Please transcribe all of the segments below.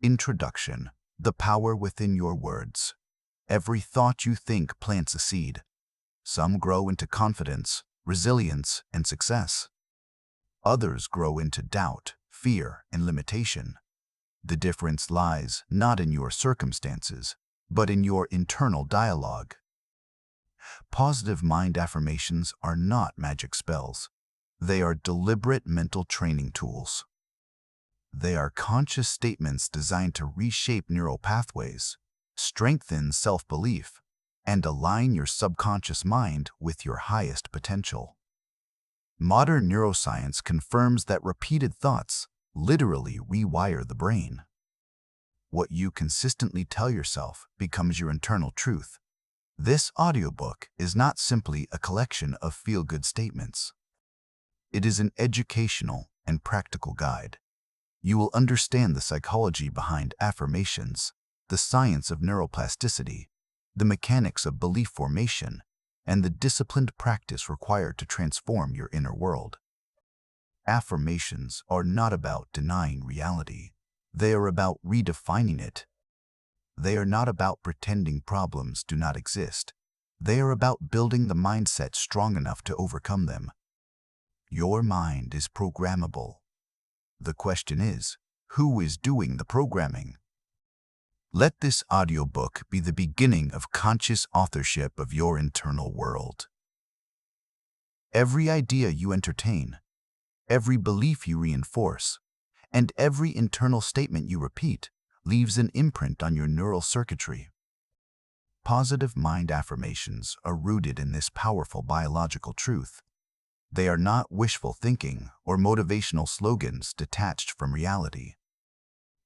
Introduction: the power within your words. Every thought you think plants a seed. Some grow into confidence, resilience, and success. Others grow into doubt, fear, and limitation. The difference lies not in your circumstances, but in your internal dialogue. Positive mind affirmations are not magic spells. They are deliberate mental training tools. They are conscious statements designed to reshape neural pathways, strengthen self-belief, and align your subconscious mind with your highest potential. Modern neuroscience confirms that repeated thoughts literally rewire the brain. What you consistently tell yourself becomes your internal truth. This audiobook is not simply a collection of feel-good statements. It is an educational and practical guide. You will understand the psychology behind affirmations, the science of neuroplasticity, the mechanics of belief formation, and the disciplined practice required to transform your inner world. Affirmations are not about denying reality. They are about redefining it. They are not about pretending problems do not exist. They are about building the mindset strong enough to overcome them. Your mind is programmable. The question is, who is doing the programming? Let this audiobook be the beginning of conscious authorship of your internal world. Every idea you entertain, every belief you reinforce, and every internal statement you repeat leaves an imprint on your neural circuitry. Positive mind affirmations are rooted in this powerful biological truth. They are not wishful thinking or motivational slogans detached from reality.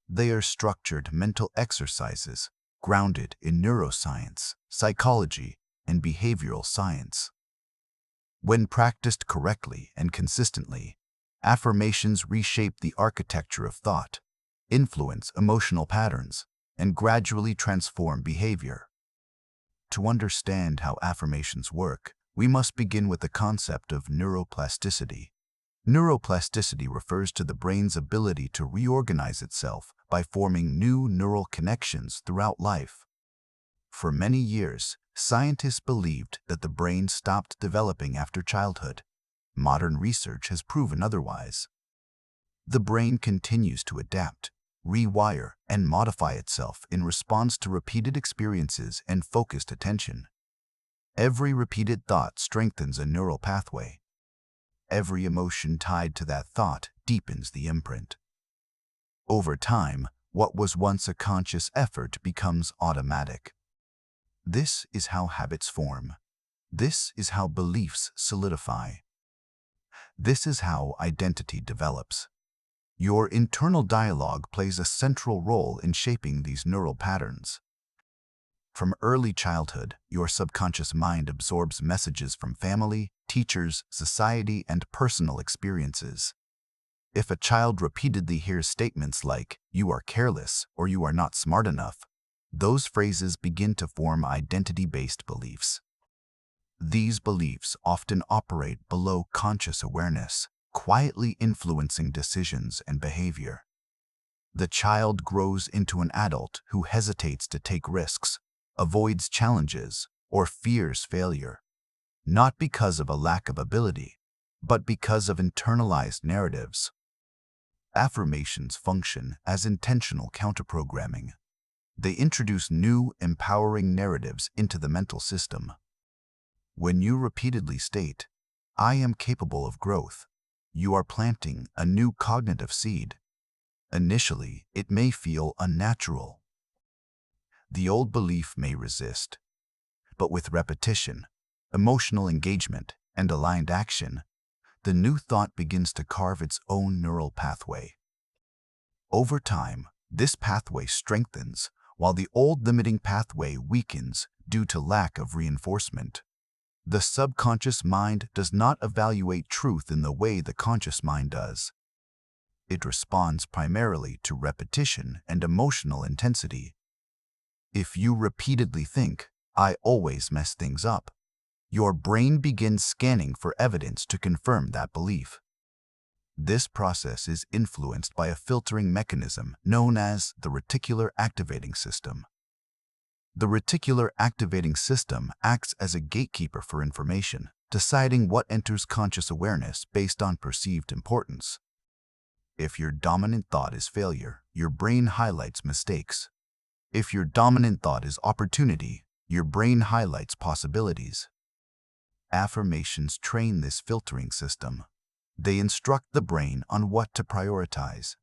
They are structured mental exercises grounded in neuroscience, psychology, and behavioral science. When practiced correctly and consistently, affirmations reshape the architecture of thought, influence emotional patterns, and gradually transform behavior. To understand how affirmations work, we must begin with the concept of neuroplasticity. Neuroplasticity refers to the brain's ability to reorganize itself by forming new neural connections throughout life. For many years, scientists believed that the brain stopped developing after childhood. Modern research has proven otherwise. The brain continues to adapt, rewire, and modify itself in response to repeated experiences and focused attention. Every repeated thought strengthens a neural pathway. Every emotion tied to that thought deepens the imprint. Over time, what was once a conscious effort becomes automatic. This is how habits form. This is how beliefs solidify. This is how identity develops. Your internal dialogue plays a central role in shaping these neural patterns. From early childhood, your subconscious mind absorbs messages from family, teachers, society, and personal experiences. If a child repeatedly hears statements like, "You are careless," or "You are not smart enough," those phrases begin to form identity-based beliefs. These beliefs often operate below conscious awareness, quietly influencing decisions and behavior. The child grows into an adult who hesitates to take risks, avoids challenges, or fears failure, not because of a lack of ability, but because of internalized narratives. Affirmations function as intentional counterprogramming. They introduce new, empowering narratives into the mental system. When you repeatedly state, "I am capable of growth," you are planting a new cognitive seed. Initially, it may feel unnatural. The old belief may resist, but with repetition, emotional engagement, and aligned action, the new thought begins to carve its own neural pathway. Over time, this pathway strengthens, while the old limiting pathway weakens due to lack of reinforcement. The subconscious mind does not evaluate truth in the way the conscious mind does. It responds primarily to repetition and emotional intensity. If you repeatedly think, "I always mess things up," your brain begins scanning for evidence to confirm that belief. This process is influenced by a filtering mechanism known as the reticular activating system. The reticular activating system acts as a gatekeeper for information, deciding what enters conscious awareness based on perceived importance. If your dominant thought is failure, your brain highlights mistakes. If your dominant thought is opportunity, your brain highlights possibilities. Affirmations train this filtering system. They instruct the brain on what to prioritize.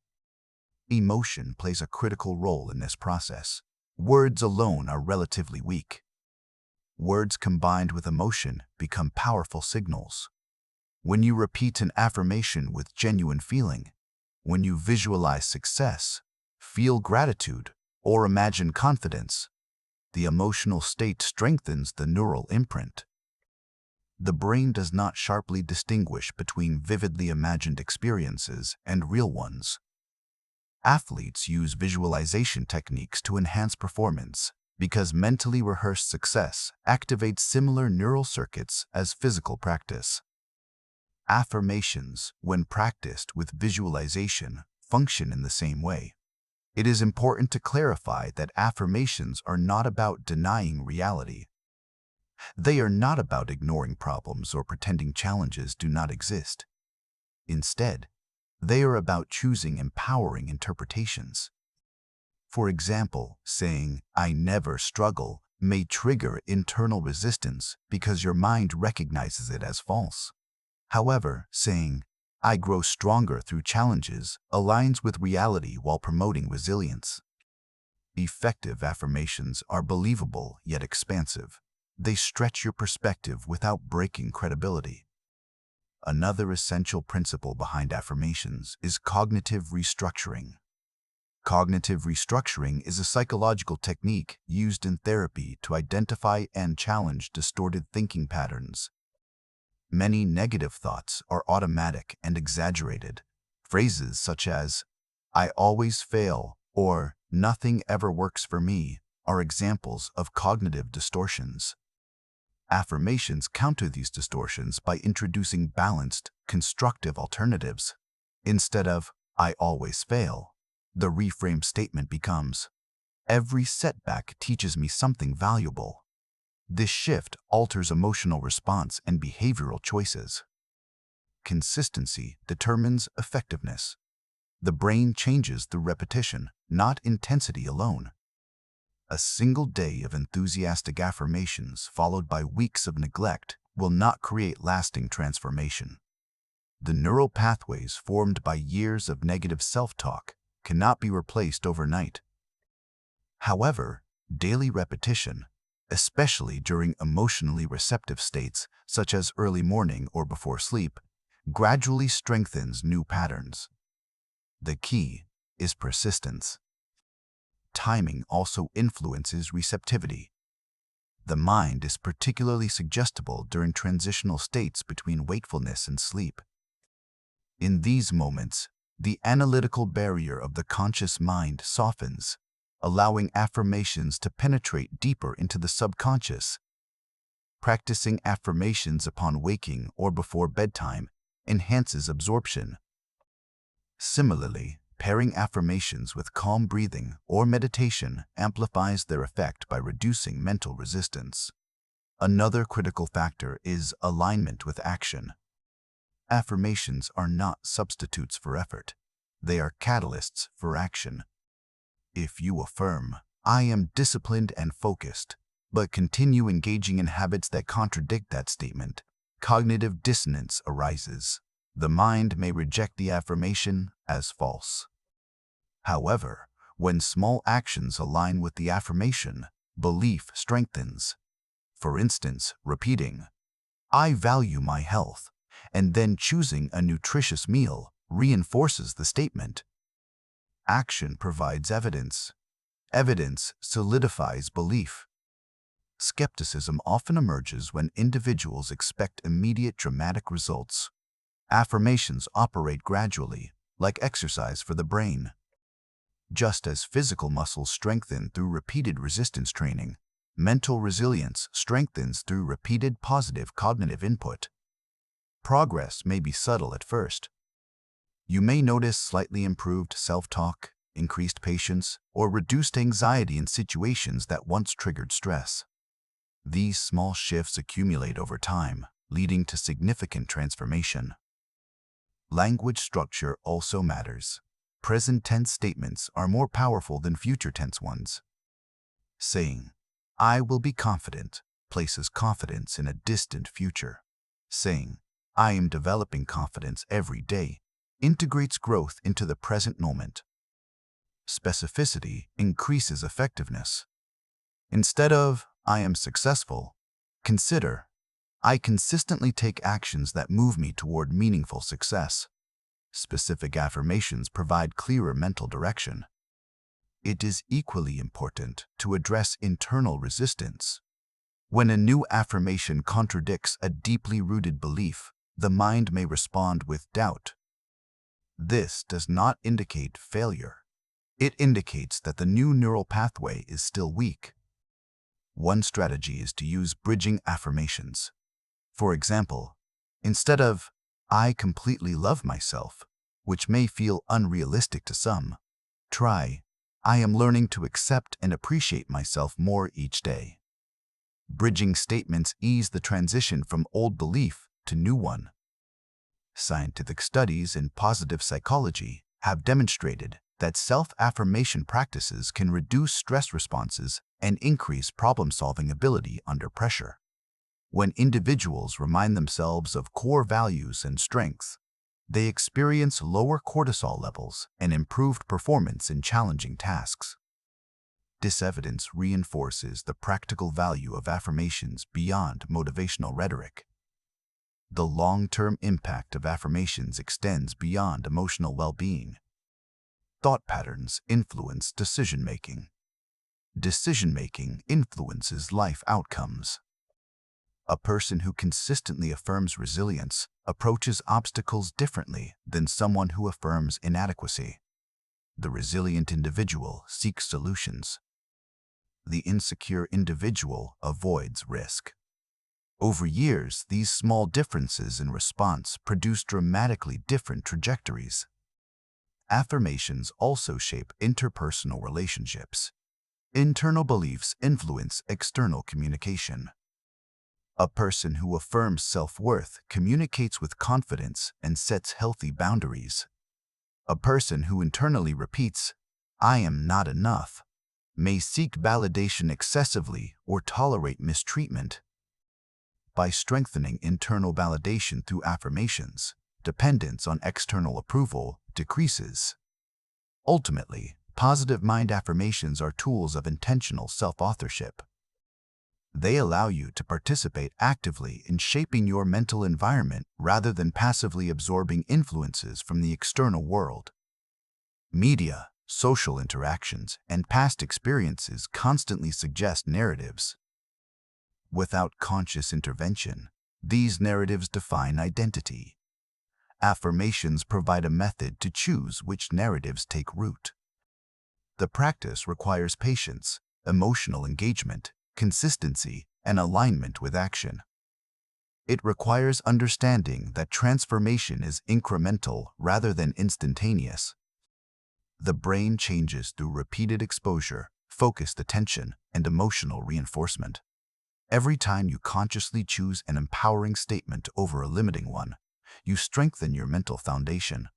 Emotion plays a critical role in this process. Words alone are relatively weak. Words combined with emotion become powerful signals. When you repeat an affirmation with genuine feeling, when you visualize success, feel gratitude, or imagine confidence, the emotional state strengthens the neural imprint. The brain does not sharply distinguish between vividly imagined experiences and real ones. Athletes use visualization techniques to enhance performance because mentally rehearsed success activates similar neural circuits as physical practice. Affirmations, when practiced with visualization, function in the same way. It is important to clarify that affirmations are not about denying reality. They are not about ignoring problems or pretending challenges do not exist. Instead, they are about choosing empowering interpretations. For example, saying, "I never struggle," may trigger internal resistance because your mind recognizes it as false. However, saying, "I grow stronger through challenges," aligns with reality while promoting resilience. Effective affirmations are believable yet expansive. They stretch your perspective without breaking credibility. Another essential principle behind affirmations is cognitive restructuring. Cognitive restructuring is a psychological technique used in therapy to identify and challenge distorted thinking patterns. Many negative thoughts are automatic and exaggerated. Phrases such as, "I always fail," or "nothing ever works for me," are examples of cognitive distortions. Affirmations counter these distortions by introducing balanced, constructive alternatives. Instead of, "I always fail," the reframed statement becomes, "Every setback teaches me something valuable." This shift alters emotional response and behavioral choices. Consistency determines effectiveness. The brain changes through repetition, not intensity alone. A single day of enthusiastic affirmations followed by weeks of neglect will not create lasting transformation. The neural pathways formed by years of negative self-talk cannot be replaced overnight. However, daily repetition, especially during emotionally receptive states such as early morning or before sleep, gradually strengthens new patterns. The key is persistence. Timing also influences receptivity. The mind is particularly suggestible during transitional states between wakefulness and sleep. In these moments, the analytical barrier of the conscious mind softens, allowing affirmations to penetrate deeper into the subconscious. Practicing affirmations upon waking or before bedtime enhances absorption. Similarly, pairing affirmations with calm breathing or meditation amplifies their effect by reducing mental resistance. Another critical factor is alignment with action. Affirmations are not substitutes for effort. They are catalysts for action. If you affirm, "I am disciplined and focused," but continue engaging in habits that contradict that statement, cognitive dissonance arises. The mind may reject the affirmation as false. However, when small actions align with the affirmation, belief strengthens. For instance, repeating, "I value my health," and then choosing a nutritious meal reinforces the statement. Action provides evidence. Evidence solidifies belief. Skepticism often emerges when individuals expect immediate dramatic results. Affirmations operate gradually, like exercise for the brain. Just as physical muscles strengthen through repeated resistance training, mental resilience strengthens through repeated positive cognitive input. Progress may be subtle at first, You may notice slightly improved self-talk, increased patience, or reduced anxiety in situations that once triggered stress. These small shifts accumulate over time, leading to significant transformation. Language structure also matters. Present tense statements are more powerful than future tense ones. Saying, "I will be confident," places confidence in a distant future. Saying, "I am developing confidence every day," integrates growth into the present moment. Specificity increases effectiveness. Instead of, "I am successful," consider, "I consistently take actions that move me toward meaningful success." Specific affirmations provide clearer mental direction. It is equally important to address internal resistance. When a new affirmation contradicts a deeply rooted belief, the mind may respond with doubt. This does not indicate failure. It indicates that the new neural pathway is still weak. One strategy is to use bridging affirmations. For example, instead of, "I completely love myself," which may feel unrealistic to some, try, "I am learning to accept and appreciate myself more each day." Bridging statements ease the transition from old belief to new one. Scientific studies in positive psychology have demonstrated that self-affirmation practices can reduce stress responses and increase problem-solving ability under pressure. When individuals remind themselves of core values and strengths, they experience lower cortisol levels and improved performance in challenging tasks. This evidence reinforces the practical value of affirmations beyond motivational rhetoric. The long-term impact of affirmations extends beyond emotional well-being. Thought patterns influence decision-making. Decision-making influences life outcomes. A person who consistently affirms resilience approaches obstacles differently than someone who affirms inadequacy. The resilient individual seeks solutions. The insecure individual avoids risk. Over years, these small differences in response produce dramatically different trajectories. Affirmations also shape interpersonal relationships. Internal beliefs influence external communication. A person who affirms self-worth communicates with confidence and sets healthy boundaries. A person who internally repeats, "I am not enough," may seek validation excessively or tolerate mistreatment. By strengthening internal validation through affirmations, dependence on external approval decreases. Ultimately, positive mind affirmations are tools of intentional self-authorship. They allow you to participate actively in shaping your mental environment rather than passively absorbing influences from the external world. Media, social interactions, and past experiences constantly suggest narratives. Without conscious intervention, these narratives define identity. Affirmations provide a method to choose which narratives take root. The practice requires patience, emotional engagement, consistency, and alignment with action. It requires understanding that transformation is incremental rather than instantaneous. The brain changes through repeated exposure, focused attention, and emotional reinforcement. Every time you consciously choose an empowering statement over a limiting one, you strengthen your mental foundation.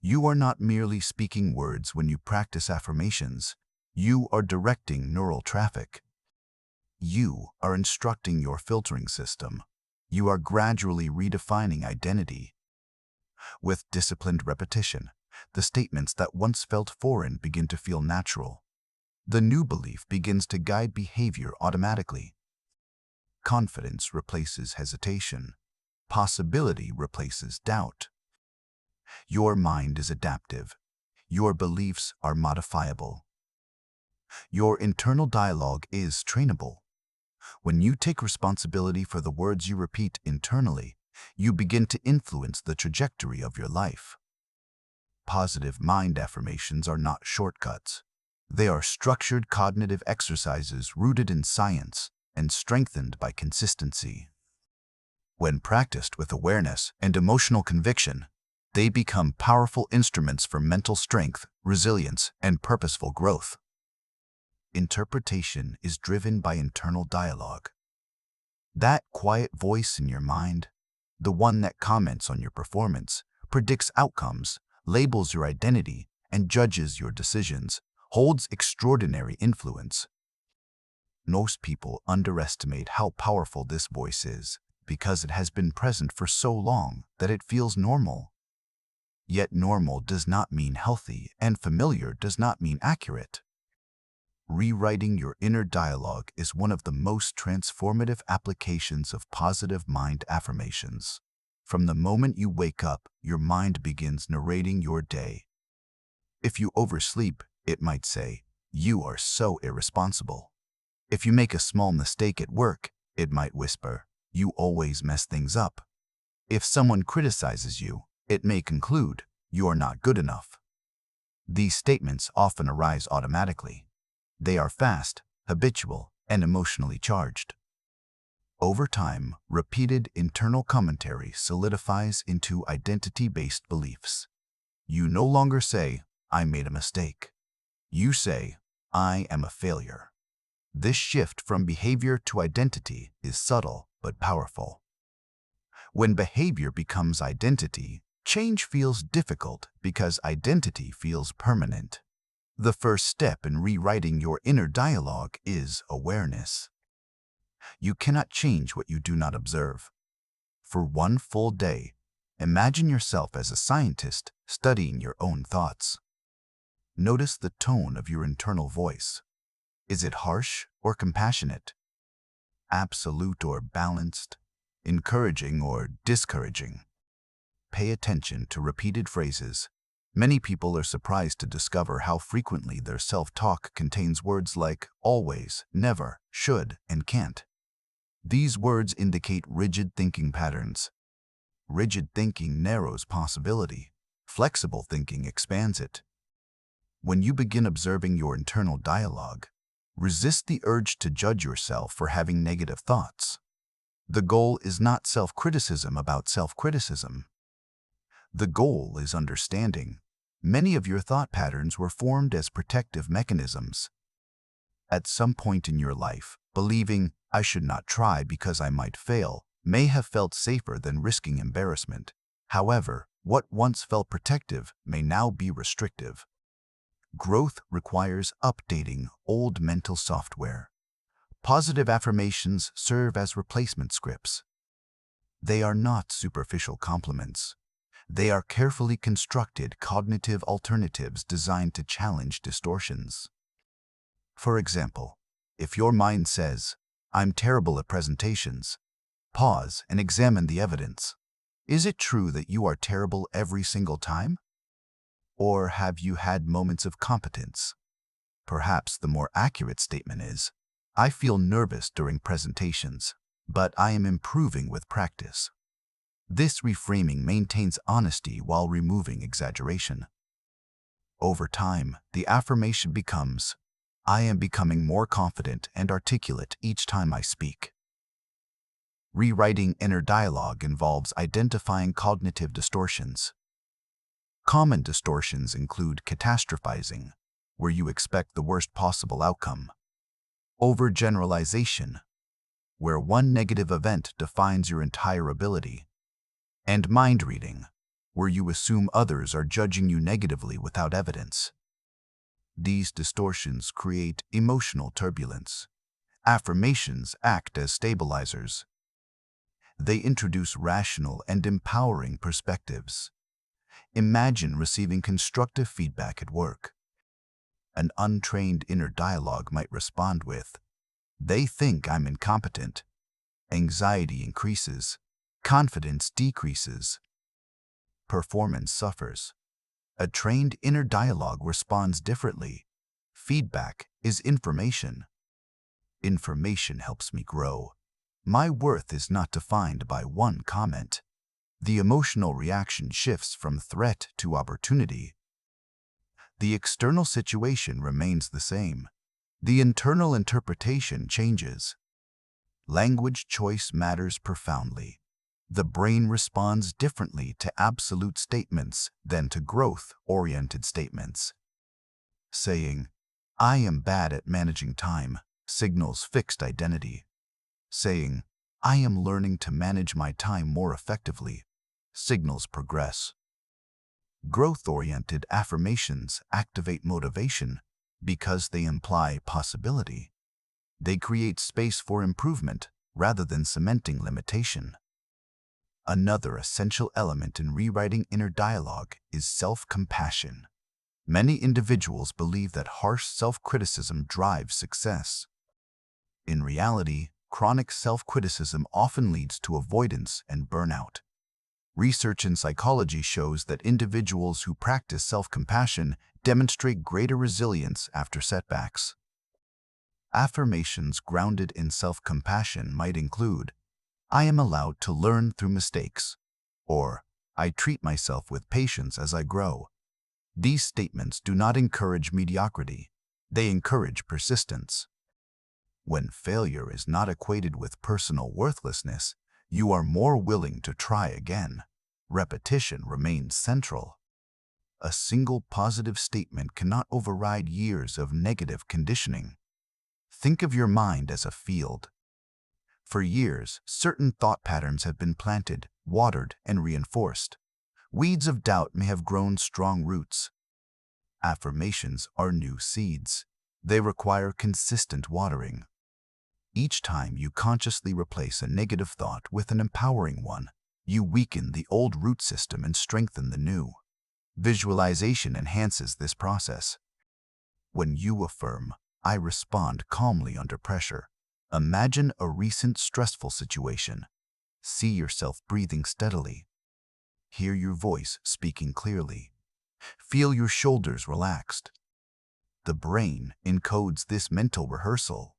You are not merely speaking words when you practice affirmations. You are directing neural traffic. You are instructing your filtering system. You are gradually redefining identity. With disciplined repetition, the statements that once felt foreign begin to feel natural. The new belief begins to guide behavior automatically. Confidence replaces hesitation. Possibility replaces doubt. Your mind is adaptive. Your beliefs are modifiable. Your internal dialogue is trainable. When you take responsibility for the words you repeat internally, you begin to influence the trajectory of your life. Positive mind affirmations are not shortcuts. They are structured cognitive exercises rooted in science and strengthened by consistency. When practiced with awareness and emotional conviction, They become powerful instruments for mental strength, resilience, and purposeful growth. Interpretation is driven by internal dialogue. That quiet voice in your mind, the one that comments on your performance, predicts outcomes, labels your identity, and judges your decisions, holds extraordinary influence. Most people underestimate how powerful this voice is because it has been present for so long that it feels normal. Yet normal does not mean healthy, and familiar does not mean accurate. Rewriting your inner dialogue is one of the most transformative applications of positive mind affirmations. From the moment you wake up, your mind begins narrating your day. If you oversleep, it might say, "You are so irresponsible." If you make a small mistake at work, it might whisper, "You always mess things up." If someone criticizes you, it may conclude, "You are not good enough." These statements often arise automatically. They are fast, habitual, and emotionally charged. Over time, repeated internal commentary solidifies into identity-based beliefs. You no longer say, "I made a mistake." You say, "I am a failure." This shift from behavior to identity is subtle but powerful. When behavior becomes identity, change feels difficult because identity feels permanent. The first step in rewriting your inner dialogue is awareness. You cannot change what you do not observe. For one full day, imagine yourself as a scientist studying your own thoughts. Notice the tone of your internal voice. Is it harsh or compassionate? Absolute or balanced? Encouraging or discouraging? Pay attention to repeated phrases. Many people are surprised to discover how frequently their self-talk contains words like always, never, should, and can't. These words indicate rigid thinking patterns. Rigid thinking narrows possibility. Flexible thinking expands it. When you begin observing your internal dialogue, resist the urge to judge yourself for having negative thoughts. The goal is not self-criticism about self-criticism. The goal is understanding. Many of your thought patterns were formed as protective mechanisms. At some point in your life, believing, "I should not try because I might fail," may have felt safer than risking embarrassment. However, what once felt protective may now be restrictive. Growth requires updating old mental software. Positive affirmations serve as replacement scripts. They are not superficial compliments. They are carefully constructed cognitive alternatives designed to challenge distortions. For example, if your mind says, "I'm terrible at presentations," pause and examine the evidence. Is it true that you are terrible every single time? Or have you had moments of competence? Perhaps the more accurate statement is, "I feel nervous during presentations, but I am improving with practice." This reframing maintains honesty while removing exaggeration. Over time, the affirmation becomes, "I am becoming more confident and articulate each time I speak." Rewriting inner dialogue involves identifying cognitive distortions. Common distortions include catastrophizing, where you expect the worst possible outcome; overgeneralization, where one negative event defines your entire ability; and mind reading, where you assume others are judging you negatively without evidence. These distortions create emotional turbulence. Affirmations act as stabilizers. They introduce rational and empowering perspectives. Imagine receiving constructive feedback at work. An untrained inner dialogue might respond with, "They think I'm incompetent." Anxiety increases. Confidence decreases. Performance suffers. A trained inner dialogue responds differently. Feedback is information. Information helps me grow. My worth is not defined by one comment. The emotional reaction shifts from threat to opportunity. The external situation remains the same. The internal interpretation changes. Language choice matters profoundly. The brain responds differently to absolute statements than to growth-oriented statements. Saying, "I am bad at managing time," signals fixed identity. Saying, "I am learning to manage my time more effectively," signals progress. Growth-oriented affirmations activate motivation because they imply possibility. They create space for improvement rather than cementing limitation. Another essential element in rewriting inner dialogue is self-compassion. Many individuals believe that harsh self-criticism drives success. In reality, chronic self-criticism often leads to avoidance and burnout. Research in psychology shows that individuals who practice self-compassion demonstrate greater resilience after setbacks. Affirmations grounded in self-compassion might include, "I am allowed to learn through mistakes," or "I treat myself with patience as I grow." These statements do not encourage mediocrity. They encourage persistence. When failure is not equated with personal worthlessness, you are more willing to try again. Repetition remains central. A single positive statement cannot override years of negative conditioning. Think of your mind as a field. For years, certain thought patterns have been planted, watered, and reinforced. Weeds of doubt may have grown strong roots. Affirmations are new seeds. They require consistent watering. Each time you consciously replace a negative thought with an empowering one, you weaken the old root system and strengthen the new. Visualization enhances this process. When you affirm, "I respond calmly under pressure," imagine a recent stressful situation. See yourself breathing steadily. Hear your voice speaking clearly. Feel your shoulders relaxed. The brain encodes this mental rehearsal.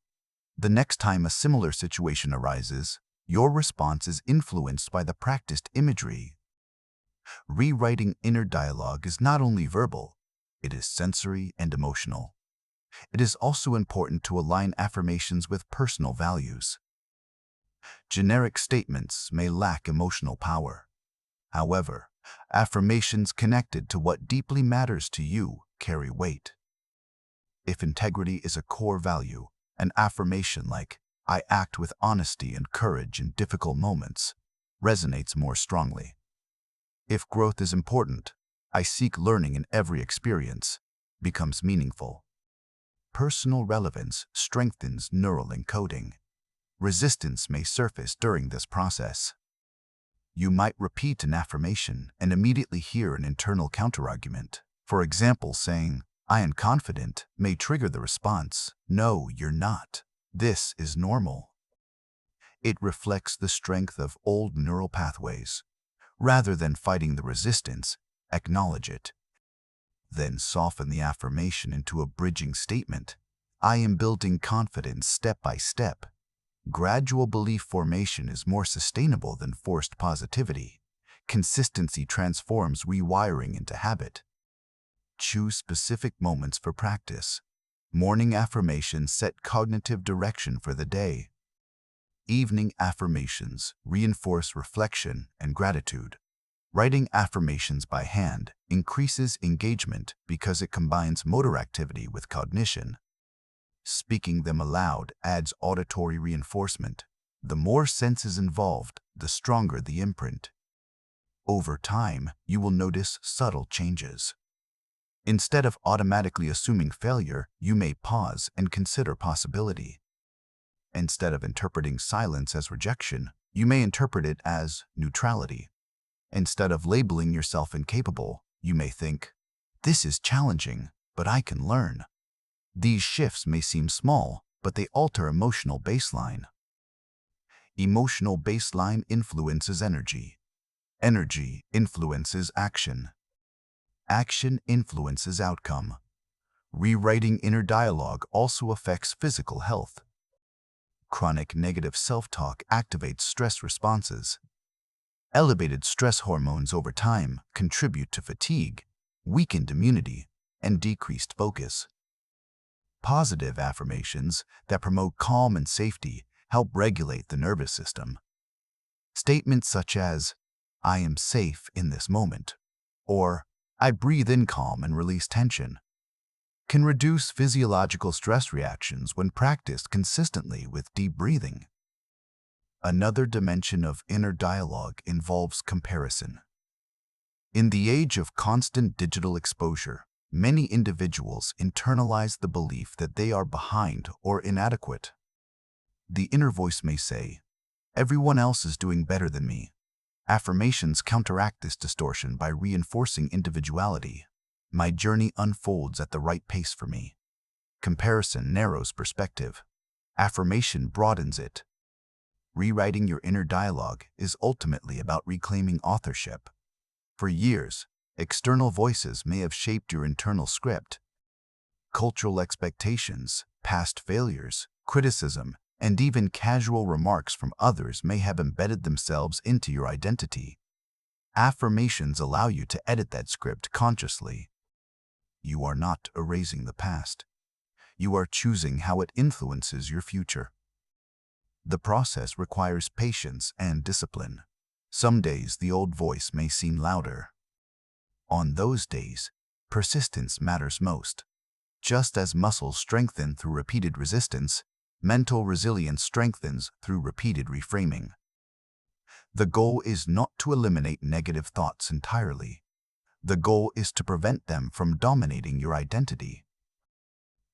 The next time a similar situation arises, your response is influenced by the practiced imagery. Rewriting inner dialogue is not only verbal, it is sensory and emotional. It is also important to align affirmations with personal values. Generic statements may lack emotional power. However, affirmations connected to what deeply matters to you carry weight. If integrity is a core value, an affirmation like, "I act with honesty and courage in difficult moments," resonates more strongly. If growth is important, "I seek learning in every experience," becomes meaningful. Personal relevance strengthens neural encoding. Resistance may surface during this process. You might repeat an affirmation and immediately hear an internal counterargument. For example, saying, "I am confident," may trigger the response, "No, you're not. This is normal." It reflects the strength of old neural pathways. Rather than fighting the resistance, acknowledge it. Then soften the affirmation into a bridging statement. "I am building confidence step by step." Gradual belief formation is more sustainable than forced positivity. Consistency transforms rewiring into habit. Choose specific moments for practice. Morning affirmations set cognitive direction for the day. Evening affirmations reinforce reflection and gratitude. Writing affirmations by hand increases engagement because it combines motor activity with cognition. Speaking them aloud adds auditory reinforcement. The more senses involved, the stronger the imprint. Over time, you will notice subtle changes. Instead of automatically assuming failure, you may pause and consider possibility. Instead of interpreting silence as rejection, you may interpret it as neutrality. Instead of labeling yourself incapable, you may think, "This is challenging, but I can learn." These shifts may seem small, but they alter emotional baseline. Emotional baseline influences energy. Energy influences action. Action influences outcome. Rewriting inner dialogue also affects physical health. Chronic negative self-talk activates stress responses. Elevated stress hormones over time contribute to fatigue, weakened immunity, and decreased focus. Positive affirmations that promote calm and safety help regulate the nervous system. Statements such as, "I am safe in this moment," or "I breathe in calm and release tension," can reduce physiological stress reactions when practiced consistently with deep breathing. Another dimension of inner dialogue involves comparison. In the age of constant digital exposure, many individuals internalize the belief that they are behind or inadequate. The inner voice may say, "Everyone else is doing better than me." Affirmations counteract this distortion by reinforcing individuality. "My journey unfolds at the right pace for me." Comparison narrows perspective. Affirmation broadens it. Rewriting your inner dialogue is ultimately about reclaiming authorship. For years, external voices may have shaped your internal script. Cultural expectations, past failures, criticism, and even casual remarks from others may have embedded themselves into your identity. Affirmations allow you to edit that script consciously. You are not erasing the past. You are choosing how it influences your future. The process requires patience and discipline. Some days the old voice may seem louder. On those days, persistence matters most. Just as muscles strengthen through repeated resistance, mental resilience strengthens through repeated reframing. The goal is not to eliminate negative thoughts entirely. The goal is to prevent them from dominating your identity.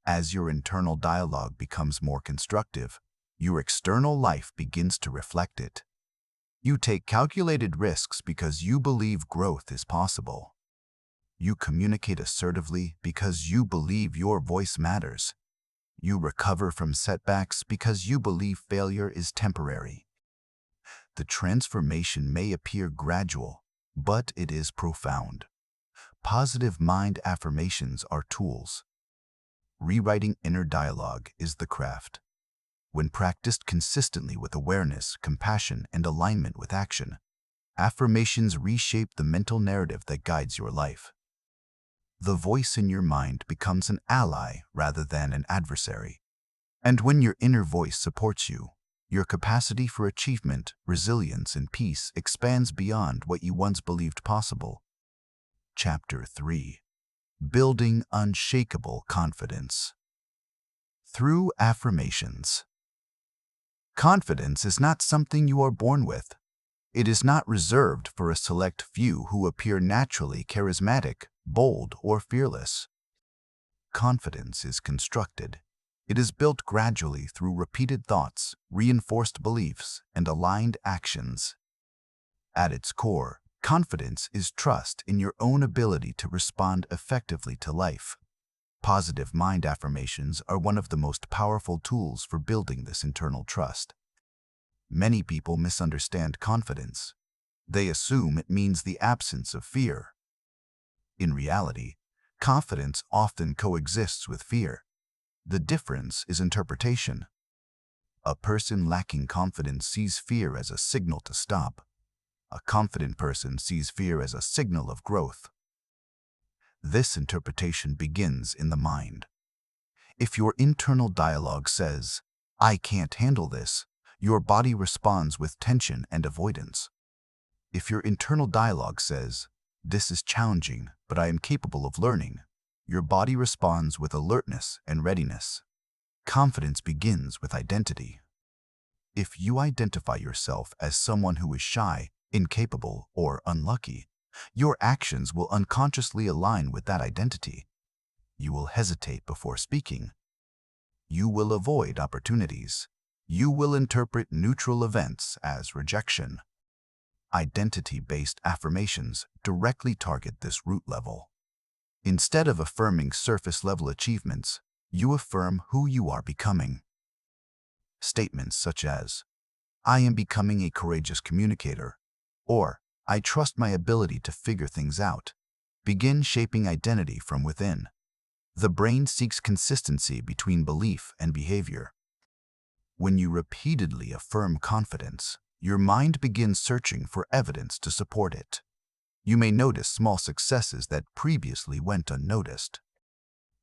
As your internal dialogue becomes more constructive, your external life begins to reflect it. You take calculated risks because you believe growth is possible. You communicate assertively because you believe your voice matters. You recover from setbacks because you believe failure is temporary. The transformation may appear gradual, but it is profound. Positive mind affirmations are tools. Rewriting inner dialogue is the craft. When practiced consistently with awareness, compassion, and alignment with action, affirmations reshape the mental narrative that guides your life. The voice in your mind becomes an ally rather than an adversary. And when your inner voice supports you, your capacity for achievement, resilience, and peace expands beyond what you once believed possible. Chapter 3. Building Unshakable Confidence. Through affirmations. Confidence is not something you are born with. It is not reserved for a select few who appear naturally charismatic, bold, or fearless. Confidence is constructed. It is built gradually through repeated thoughts, reinforced beliefs, and aligned actions. At its core, confidence is trust in your own ability to respond effectively to life. Positive mind affirmations are one of the most powerful tools for building this internal trust. Many people misunderstand confidence. They assume it means the absence of fear. In reality, confidence often coexists with fear. The difference is interpretation. A person lacking confidence sees fear as a signal to stop. A confident person sees fear as a signal of growth. This interpretation begins in the mind. If your internal dialogue says, "I can't handle this," your body responds with tension and avoidance. If your internal dialogue says, "This is challenging, but I am capable of learning," your body responds with alertness and readiness. Confidence begins with identity. If you identify yourself as someone who is shy, incapable, or unlucky, your actions will unconsciously align with that identity. You will hesitate before speaking. You will avoid opportunities. You will interpret neutral events as rejection. Identity-based affirmations directly target this root level. Instead of affirming surface-level achievements, you affirm who you are becoming. Statements such as, "I am becoming a courageous communicator," or "I trust my ability to figure things out," begin shaping identity from within. The brain seeks consistency between belief and behavior. When you repeatedly affirm confidence, your mind begins searching for evidence to support it. You may notice small successes that previously went unnoticed.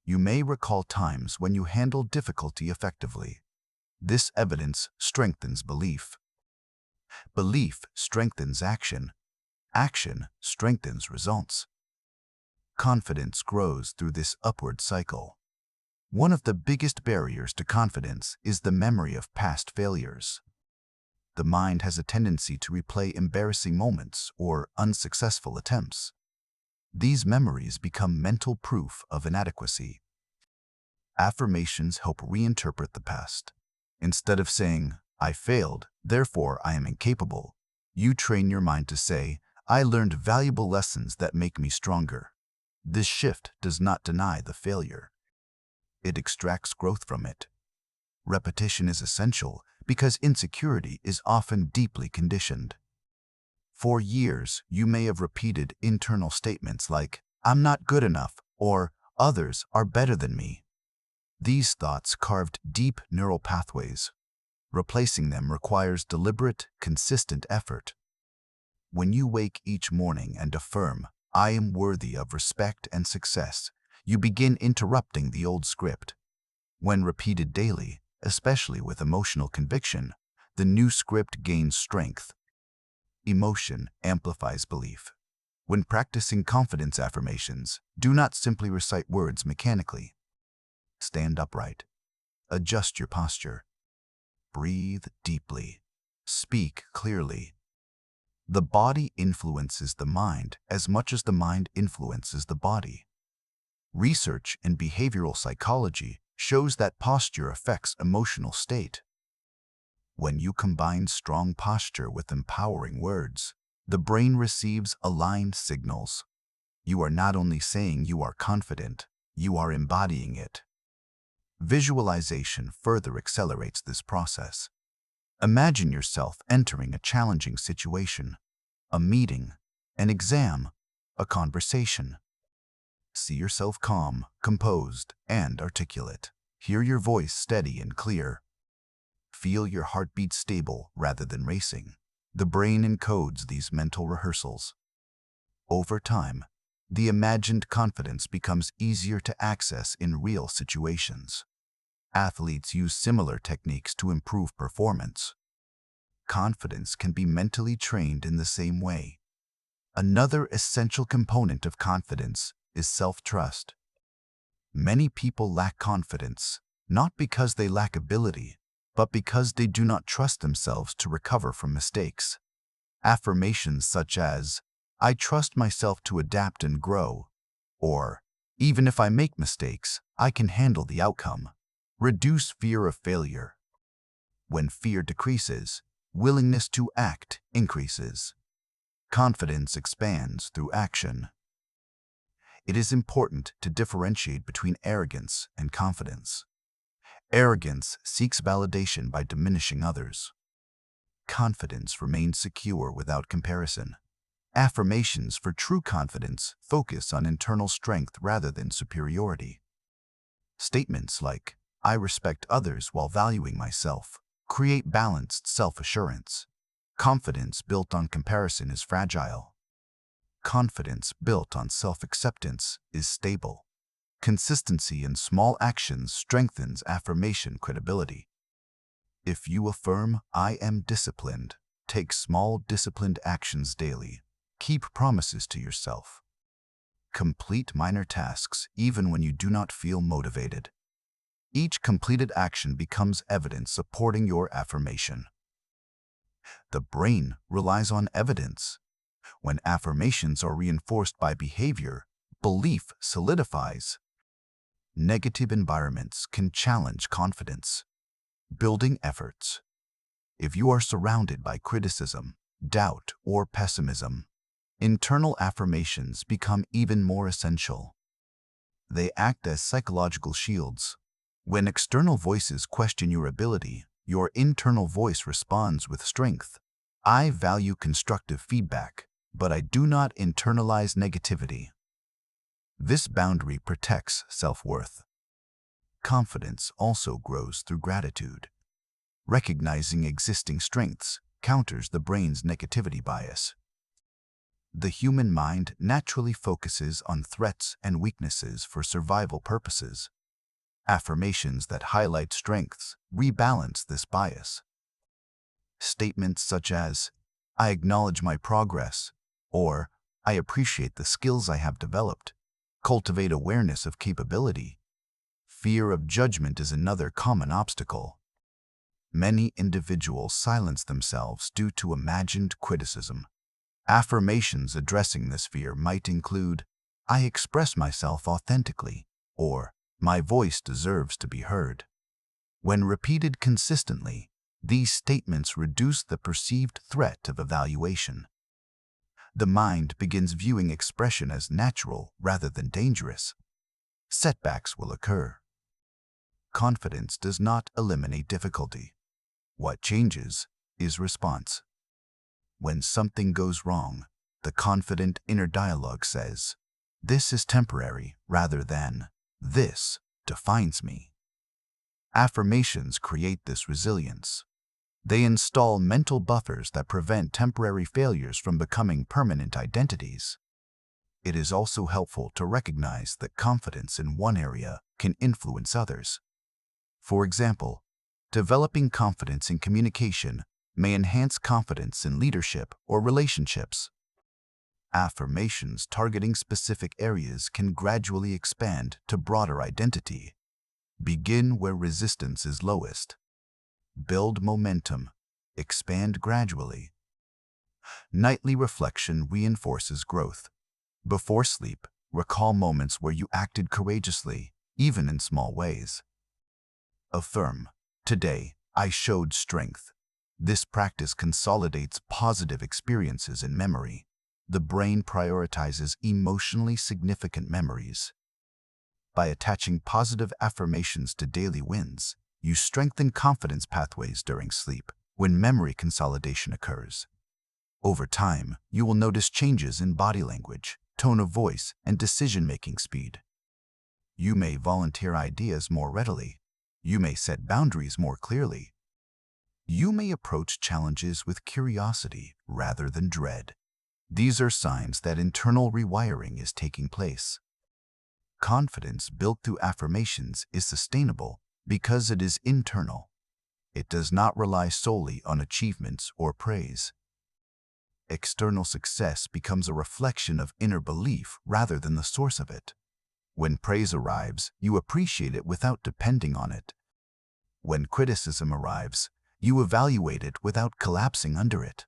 You may recall times when you handled difficulty effectively. This evidence strengthens belief. Belief strengthens action. Action strengthens results. Confidence grows through this upward cycle. One of the biggest barriers to confidence is the memory of past failures. The mind has a tendency to replay embarrassing moments or unsuccessful attempts. These memories become mental proof of inadequacy. Affirmations help reinterpret the past. Instead of saying, "I failed, therefore I am incapable," you train your mind to say, "I learned valuable lessons that make me stronger." This shift does not deny the failure. It extracts growth from it. Repetition is essential because insecurity is often deeply conditioned. For years, you may have repeated internal statements like, "I'm not good enough," or "Others are better than me." These thoughts carved deep neural pathways. Replacing them requires deliberate, consistent effort. When you wake each morning and affirm, "I am worthy of respect and success," you begin interrupting the old script. When repeated daily, especially with emotional conviction, the new script gains strength. Emotion amplifies belief. When practicing confidence affirmations, do not simply recite words mechanically. Stand upright. Adjust your posture. Breathe deeply. Speak clearly. The body influences the mind as much as the mind influences the body. Research in behavioral psychology shows that posture affects emotional state. When you combine strong posture with empowering words, the brain receives aligned signals. You are not only saying you are confident, you are embodying it. Visualization further accelerates this process. Imagine yourself entering a challenging situation, a meeting, an exam, a conversation. See yourself calm, composed, and articulate. Hear your voice steady and clear. Feel your heartbeat stable rather than racing. The brain encodes these mental rehearsals. Over time, the imagined confidence becomes easier to access in real situations. Athletes use similar techniques to improve performance. Confidence can be mentally trained in the same way. Another essential component of confidence is self-trust. Many people lack confidence, not because they lack ability, but because they do not trust themselves to recover from mistakes. Affirmations such as, "I trust myself to adapt and grow," or, "Even if I make mistakes, I can handle the outcome," reduce fear of failure. When fear decreases, willingness to act increases. Confidence expands through action. It is important to differentiate between arrogance and confidence. Arrogance seeks validation by diminishing others. Confidence remains secure without comparison. Affirmations for true confidence focus on internal strength rather than superiority. Statements like, "I respect others while valuing myself," create balanced self-assurance. Confidence built on comparison is fragile. Confidence built on self-acceptance is stable. Consistency in small actions strengthens affirmation credibility. If you affirm, "I am disciplined," take small disciplined actions daily. Keep promises to yourself. Complete minor tasks even when you do not feel motivated. Each completed action becomes evidence supporting your affirmation. The brain relies on evidence. When affirmations are reinforced by behavior, belief solidifies. Negative environments can challenge confidence. Building efforts. If you are surrounded by criticism, doubt, or pessimism, internal affirmations become even more essential. They act as psychological shields. When external voices question your ability, your internal voice responds with strength. "I value constructive feedback, but I do not internalize negativity." This boundary protects self-worth. Confidence also grows through gratitude. Recognizing existing strengths counters the brain's negativity bias. The human mind naturally focuses on threats and weaknesses for survival purposes. Affirmations that highlight strengths rebalance this bias. Statements such as, "I acknowledge my progress," or "I appreciate the skills I have developed," cultivate awareness of capability. Fear of judgment is another common obstacle. Many individuals silence themselves due to imagined criticism. Affirmations addressing this fear might include, "I express myself authentically," or "My voice deserves to be heard." When repeated consistently, these statements reduce the perceived threat of evaluation. The mind begins viewing expression as natural rather than dangerous. Setbacks will occur. Confidence does not eliminate difficulty. What changes is response. When something goes wrong, the confident inner dialogue says, "This is temporary," rather than, "This defines me." Affirmations create this resilience. They install mental buffers that prevent temporary failures from becoming permanent identities. It is also helpful to recognize that confidence in one area can influence others. For example, developing confidence in communication may enhance confidence in leadership or relationships. Affirmations targeting specific areas can gradually expand to broader identity. Begin where resistance is lowest. Build momentum. Expand gradually. Nightly reflection reinforces growth. Before sleep, recall moments where you acted courageously, even in small ways. Affirm, "Today, I showed strength." This practice consolidates positive experiences in memory. The brain prioritizes emotionally significant memories. By attaching positive affirmations to daily wins, you strengthen confidence pathways during sleep when memory consolidation occurs. Over time, you will notice changes in body language, tone of voice, and decision-making speed. You may volunteer ideas more readily. You may set boundaries more clearly. You may approach challenges with curiosity rather than dread. These are signs that internal rewiring is taking place. Confidence built through affirmations is sustainable because it is internal. It does not rely solely on achievements or praise. External success becomes a reflection of inner belief rather than the source of it. When praise arrives, you appreciate it without depending on it. When criticism arrives, you evaluate it without collapsing under it.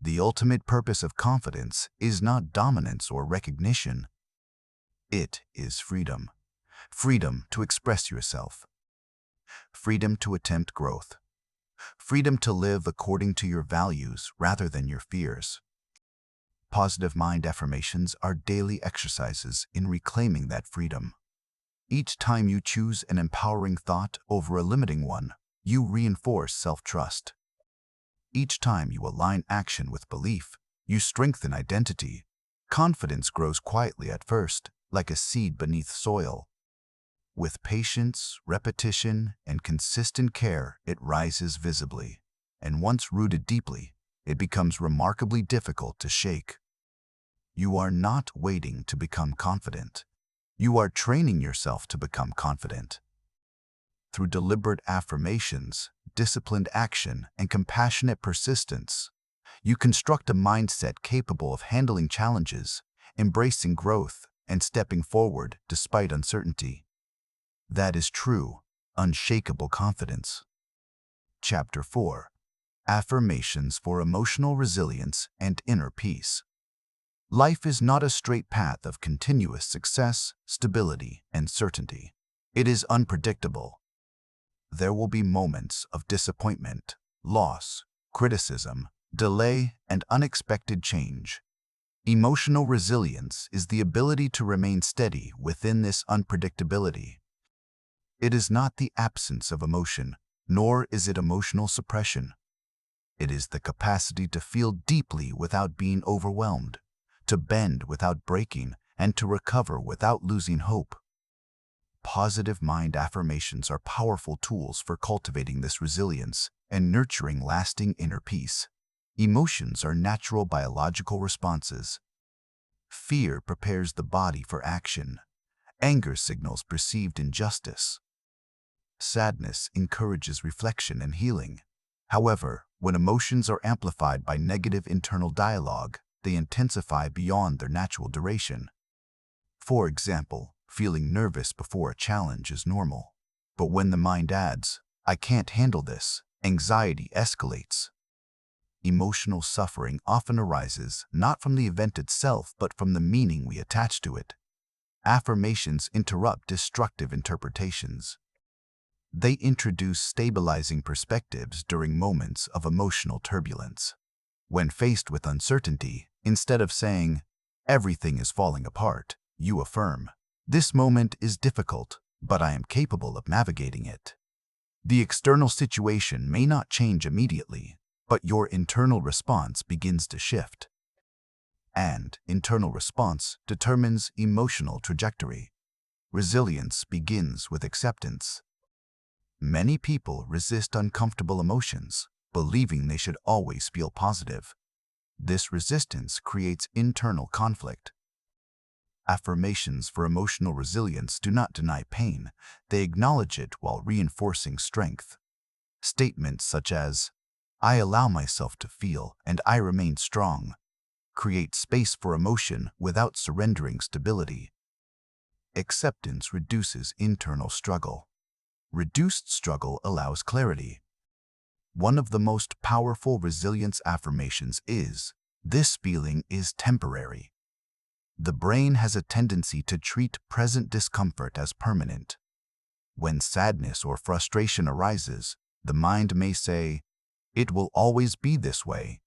The ultimate purpose of confidence is not dominance or recognition. It is freedom. Freedom to express yourself. Freedom to attempt growth. Freedom to live according to your values rather than your fears. Positive mind affirmations are daily exercises in reclaiming that freedom. Each time you choose an empowering thought over a limiting one, you reinforce self-trust. Each time you align action with belief, you strengthen identity. Confidence grows quietly at first, like a seed beneath soil. With patience, repetition, and consistent care, it rises visibly. And once rooted deeply, it becomes remarkably difficult to shake. You are not waiting to become confident. You are training yourself to become confident. Through deliberate affirmations, disciplined action, and compassionate persistence, you construct a mindset capable of handling challenges, embracing growth, and stepping forward despite uncertainty. That is true, unshakable confidence. Chapter 4. Affirmations for Emotional Resilience and Inner Peace. Life is not a straight path of continuous success, stability, and certainty. It is unpredictable. There will be moments of disappointment, loss, criticism, delay, and unexpected change. Emotional resilience is the ability to remain steady within this unpredictability. It is not the absence of emotion, nor is it emotional suppression. It is the capacity to feel deeply without being overwhelmed, to bend without breaking, and to recover without losing hope. Positive mind affirmations are powerful tools for cultivating this resilience and nurturing lasting inner peace. Emotions are natural biological responses. Fear prepares the body for action. Anger signals perceived injustice. Sadness encourages reflection and healing. However, when emotions are amplified by negative internal dialogue, they intensify beyond their natural duration. For example, feeling nervous before a challenge is normal. But when the mind adds, "I can't handle this," anxiety escalates. Emotional suffering often arises not from the event itself, but from the meaning we attach to it. Affirmations interrupt destructive interpretations. They introduce stabilizing perspectives during moments of emotional turbulence. When faced with uncertainty, instead of saying, "Everything is falling apart," you affirm, "This moment is difficult, but I am capable of navigating it." The external situation may not change immediately, but your internal response begins to shift. And internal response determines emotional trajectory. Resilience begins with acceptance. Many people resist uncomfortable emotions, believing they should always feel positive. This resistance creates internal conflict. Affirmations for emotional resilience do not deny pain, they acknowledge it while reinforcing strength. Statements such as, "I allow myself to feel and I remain strong," create space for emotion without surrendering stability. Acceptance reduces internal struggle. Reduced struggle allows clarity. One of the most powerful resilience affirmations is, "This feeling is temporary." The brain has a tendency to treat present discomfort as permanent. When sadness or frustration arises, the mind may say, "It will always be this way."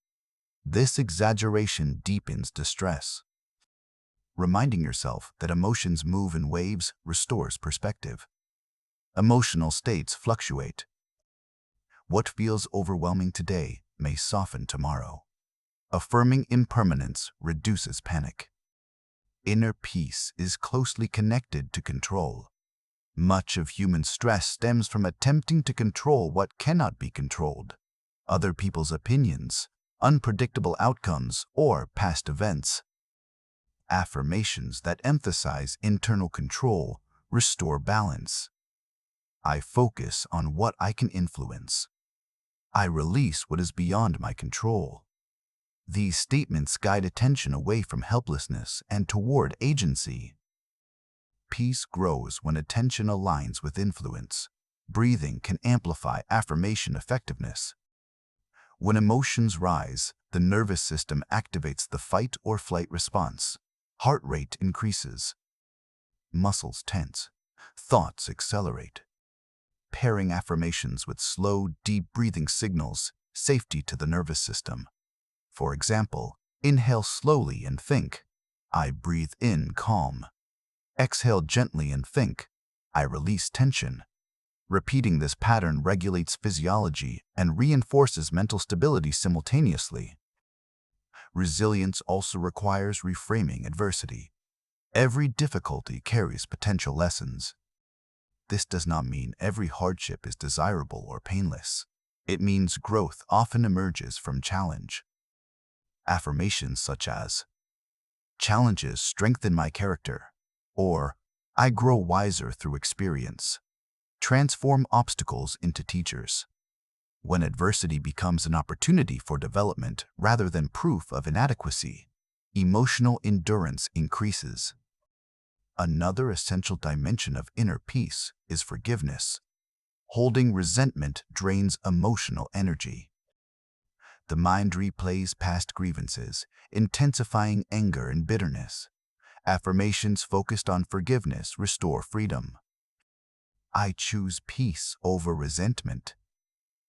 This exaggeration deepens distress. Reminding yourself that emotions move in waves restores perspective. Emotional states fluctuate. What feels overwhelming today may soften tomorrow. Affirming impermanence reduces panic. Inner peace is closely connected to control. Much of human stress stems from attempting to control what cannot be controlled: other people's opinions, unpredictable outcomes, or past events. Affirmations that emphasize internal control restore balance. I focus on what I can influence. I release what is beyond my control. These statements guide attention away from helplessness and toward agency. Peace grows when attention aligns with influence. Breathing can amplify affirmation effectiveness. When emotions rise, the nervous system activates the fight or flight response. Heart rate increases. Muscles tense. Thoughts accelerate. Pairing affirmations with slow, deep breathing signals safety to the nervous system. For example, inhale slowly and think, "I breathe in calm." Exhale gently and think, "I release tension." Repeating this pattern regulates physiology and reinforces mental stability simultaneously. Resilience also requires reframing adversity. Every difficulty carries potential lessons. This does not mean every hardship is desirable or painless. It means growth often emerges from challenge. Affirmations such as, "Challenges strengthen my character," or "I grow wiser through experience," transform obstacles into teachers. When adversity becomes an opportunity for development rather than proof of inadequacy, emotional endurance increases. Another essential dimension of inner peace is forgiveness. Holding resentment drains emotional energy. The mind replays past grievances, intensifying anger and bitterness. Affirmations focused on forgiveness restore freedom. I choose peace over resentment.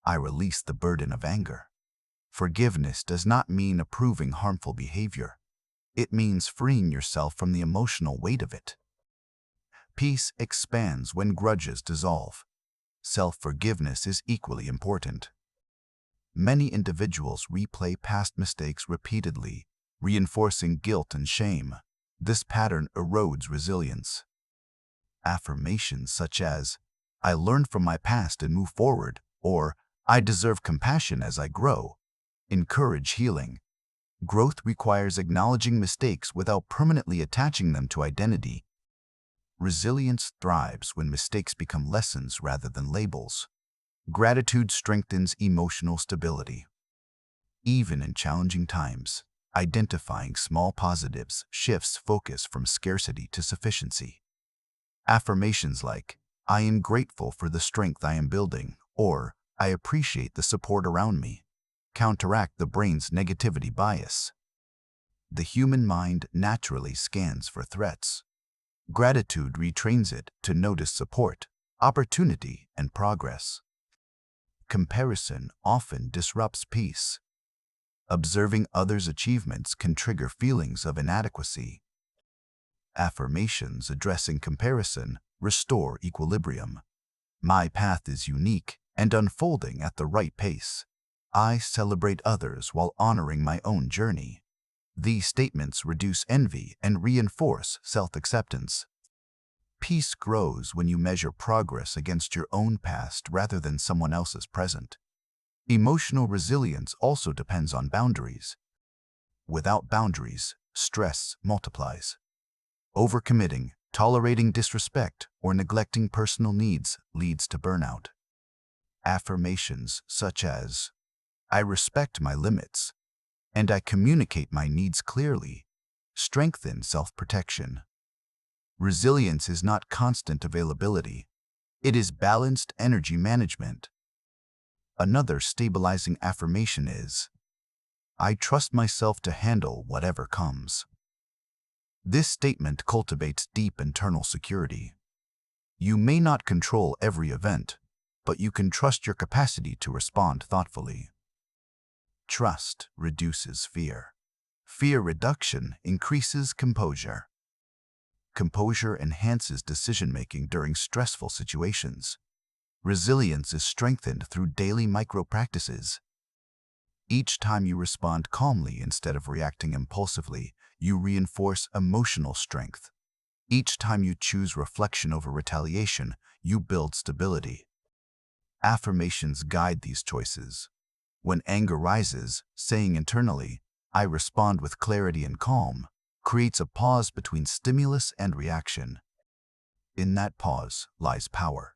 I release the burden of anger. Forgiveness does not mean approving harmful behavior. It means freeing yourself from the emotional weight of it. Peace expands when grudges dissolve. Self-forgiveness is equally important. Many individuals replay past mistakes repeatedly, reinforcing guilt and shame. This pattern erodes resilience. Affirmations such as, "I learned from my past and move forward," or "I deserve compassion as I grow," encourage healing. Growth requires acknowledging mistakes without permanently attaching them to identity. Resilience thrives when mistakes become lessons rather than labels. Gratitude strengthens emotional stability. Even in challenging times, identifying small positives shifts focus from scarcity to sufficiency. Affirmations like, "I am grateful for the strength I am building," or "I appreciate the support around me," counteract the brain's negativity bias. The human mind naturally scans for threats. Gratitude retrains it to notice support, opportunity, and progress. Comparison often disrupts peace. Observing others' achievements can trigger feelings of inadequacy. Affirmations addressing comparison restore equilibrium. My path is unique and unfolding at the right pace. I celebrate others while honoring my own journey. These statements reduce envy and reinforce self-acceptance. Peace grows when you measure progress against your own past rather than someone else's present. Emotional resilience also depends on boundaries. Without boundaries, stress multiplies. Overcommitting, tolerating disrespect, or neglecting personal needs leads to burnout. Affirmations such as, "I respect my limits," and "I communicate my needs clearly," strengthen self-protection. Resilience is not constant availability. It is balanced energy management. Another stabilizing affirmation is, "I trust myself to handle whatever comes." This statement cultivates deep internal security. You may not control every event, but you can trust your capacity to respond thoughtfully. Trust reduces fear. Fear reduction increases composure. Composure enhances decision-making during stressful situations. Resilience is strengthened through daily micro-practices. Each time you respond calmly instead of reacting impulsively, you reinforce emotional strength. Each time you choose reflection over retaliation, you build stability. Affirmations guide these choices. When anger rises, saying internally, "I respond with clarity and calm," creates a pause between stimulus and reaction. In that pause lies power.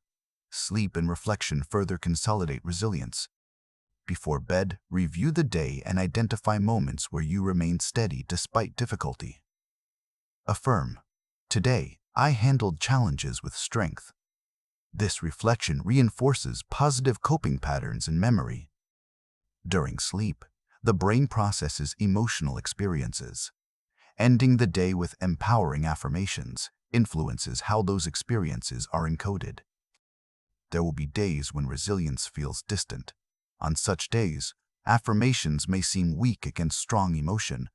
Sleep and reflection further consolidate resilience. Before bed, review the day and identify moments where you remained steady despite difficulty. Affirm, "Today, I handled challenges with strength." This reflection reinforces positive coping patterns in memory. During sleep, the brain processes emotional experiences. Ending the day with empowering affirmations influences how those experiences are encoded. There will be days when resilience feels distant. On such days, affirmations may seem weak against strong emotion,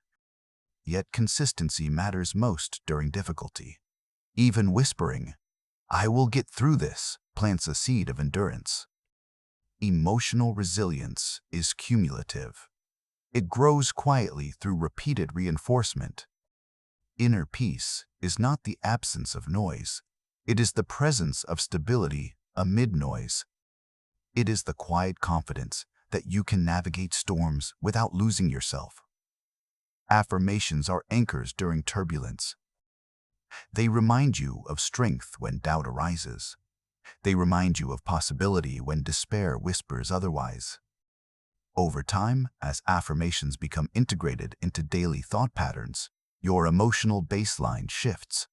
yet consistency matters most during difficulty. Even whispering, "I will get through this," plants a seed of endurance. Emotional resilience is cumulative. It grows quietly through repeated reinforcement. Inner peace is not the absence of noise. It is the presence of stability amid noise. It is the quiet confidence that you can navigate storms without losing yourself. Affirmations are anchors during turbulence. They remind you of strength when doubt arises. They remind you of possibility when despair whispers otherwise. Over time, as affirmations become integrated into daily thought patterns, your emotional baseline shifts.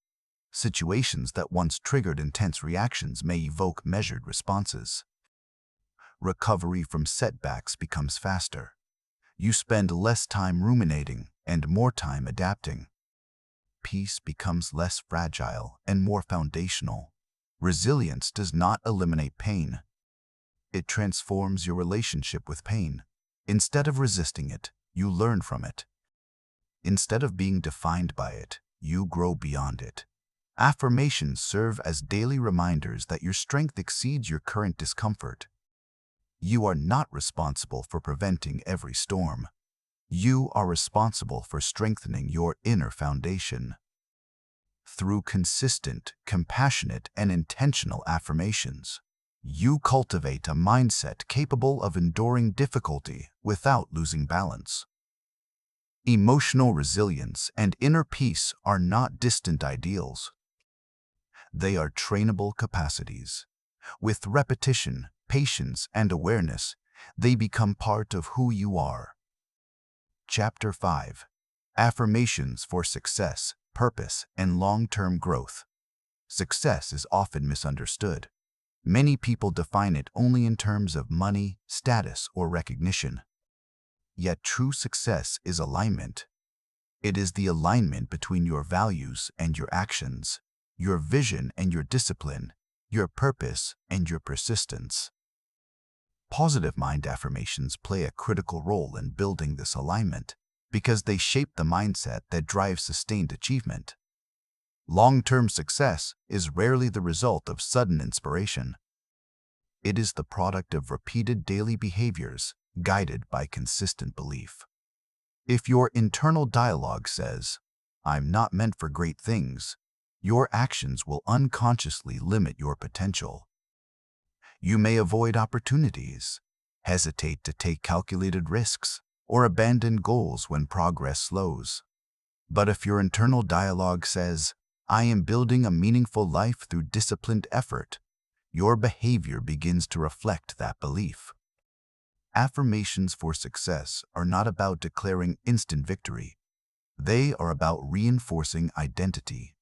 Situations that once triggered intense reactions may evoke measured responses. Recovery from setbacks becomes faster. You spend less time ruminating and more time adapting. Peace becomes less fragile and more foundational. Resilience does not eliminate pain. It transforms your relationship with pain. Instead of resisting it, you learn from it. Instead of being defined by it, you grow beyond it. Affirmations serve as daily reminders that your strength exceeds your current discomfort. You are not responsible for preventing every storm. You are responsible for strengthening your inner foundation. Through consistent, compassionate, and intentional affirmations, you cultivate a mindset capable of enduring difficulty without losing balance. Emotional resilience and inner peace are not distant ideals. They are trainable capacities. With repetition, patience, and awareness, they become part of who you are. Chapter 5. Affirmations for Success, Purpose, and Long-Term Growth. Success is often misunderstood. Many people define it only in terms of money, status, or recognition. Yet true success is alignment. It is the alignment between your values and your actions, your vision and your discipline, your purpose and your persistence. Positive mind affirmations play a critical role in building this alignment because they shape the mindset that drives sustained achievement. Long-term success is rarely the result of sudden inspiration. It is the product of repeated daily behaviors guided by consistent belief. If your internal dialogue says, "I'm not meant for great things," your actions will unconsciously limit your potential. You may avoid opportunities, hesitate to take calculated risks, or abandon goals when progress slows. But if your internal dialogue says, "I am building a meaningful life through disciplined effort," your behavior begins to reflect that belief. Affirmations for success are not about declaring instant victory. They are about reinforcing identity.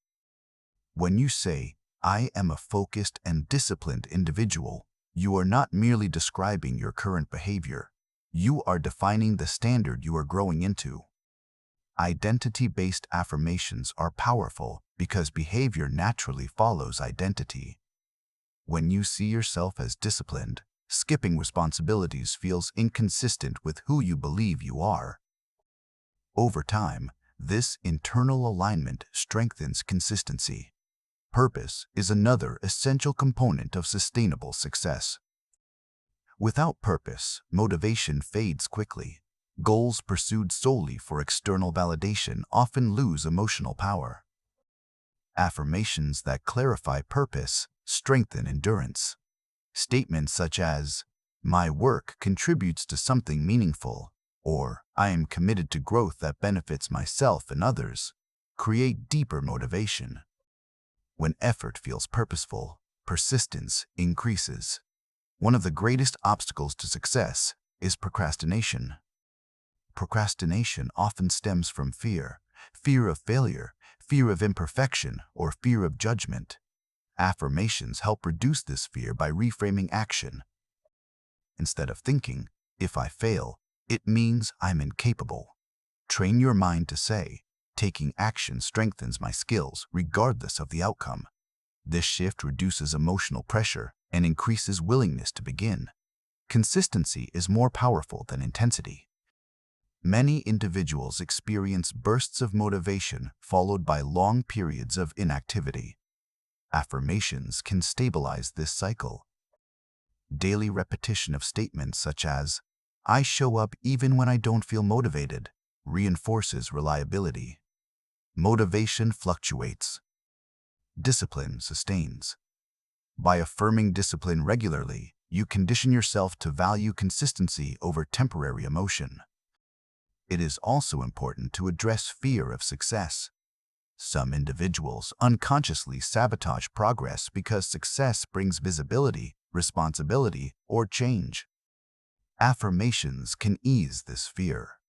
When you say, "I am a focused and disciplined individual," you are not merely describing your current behavior. You are defining the standard you are growing into. Identity-based affirmations are powerful because behavior naturally follows identity. When you see yourself as disciplined, skipping responsibilities feels inconsistent with who you believe you are. Over time, this internal alignment strengthens consistency. Purpose is another essential component of sustainable success. Without purpose, motivation fades quickly. Goals pursued solely for external validation often lose emotional power. Affirmations that clarify purpose strengthen endurance. Statements such as, "My work contributes to something meaningful," or "I am committed to growth that benefits myself and others," create deeper motivation. When effort feels purposeful, persistence increases. One of the greatest obstacles to success is procrastination. Procrastination often stems from fear of failure, fear of imperfection, or fear of judgment. Affirmations help reduce this fear by reframing action. Instead of thinking, "If I fail, it means I'm incapable," train your mind to say, "Taking action strengthens my skills regardless of the outcome." This shift reduces emotional pressure and increases willingness to begin. Consistency is more powerful than intensity. Many individuals experience bursts of motivation followed by long periods of inactivity. Affirmations can stabilize this cycle. Daily repetition of statements such as, "I show up even when I don't feel motivated," reinforces reliability. Motivation fluctuates. Discipline sustains. By affirming discipline regularly, you condition yourself to value consistency over temporary emotion. It is also important to address fear of success. Some individuals unconsciously sabotage progress because success brings visibility, responsibility, or change. Affirmations can ease this fear.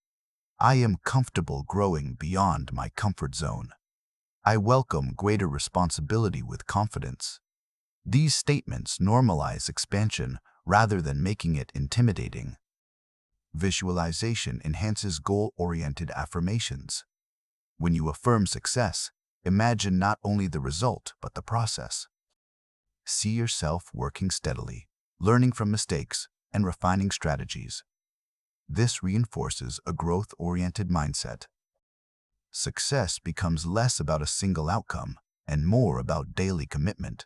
"I am comfortable growing beyond my comfort zone." "I welcome greater responsibility with confidence." These statements normalize expansion rather than making it intimidating. Visualization enhances goal-oriented affirmations. When you affirm success, imagine not only the result but the process. See yourself working steadily, learning from mistakes, and refining strategies. This reinforces a growth-oriented mindset. Success becomes less about a single outcome and more about daily commitment.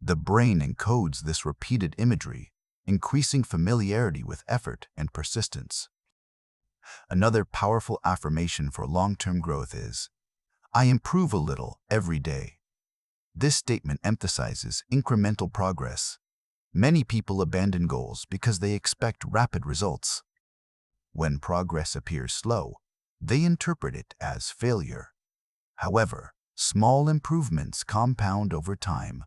The brain encodes this repeated imagery, increasing familiarity with effort and persistence. Another powerful affirmation for long-term growth is, "I improve a little every day." This statement emphasizes incremental progress. Many people abandon goals because they expect rapid results. When progress appears slow, they interpret it as failure. However, small improvements compound over time.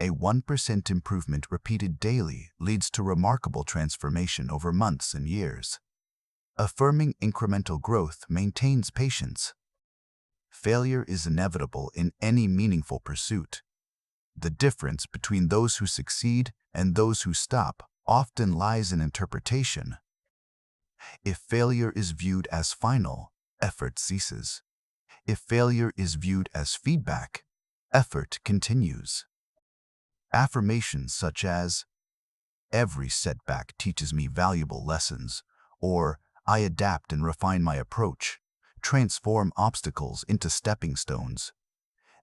A 1% improvement repeated daily leads to remarkable transformation over months and years. Affirming incremental growth maintains patience. Failure is inevitable in any meaningful pursuit. The difference between those who succeed and those who stop often lies in interpretation. If failure is viewed as final, effort ceases. If failure is viewed as feedback, effort continues. Affirmations such as, "Every setback teaches me valuable lessons," or "I adapt and refine my approach," transform obstacles into stepping stones.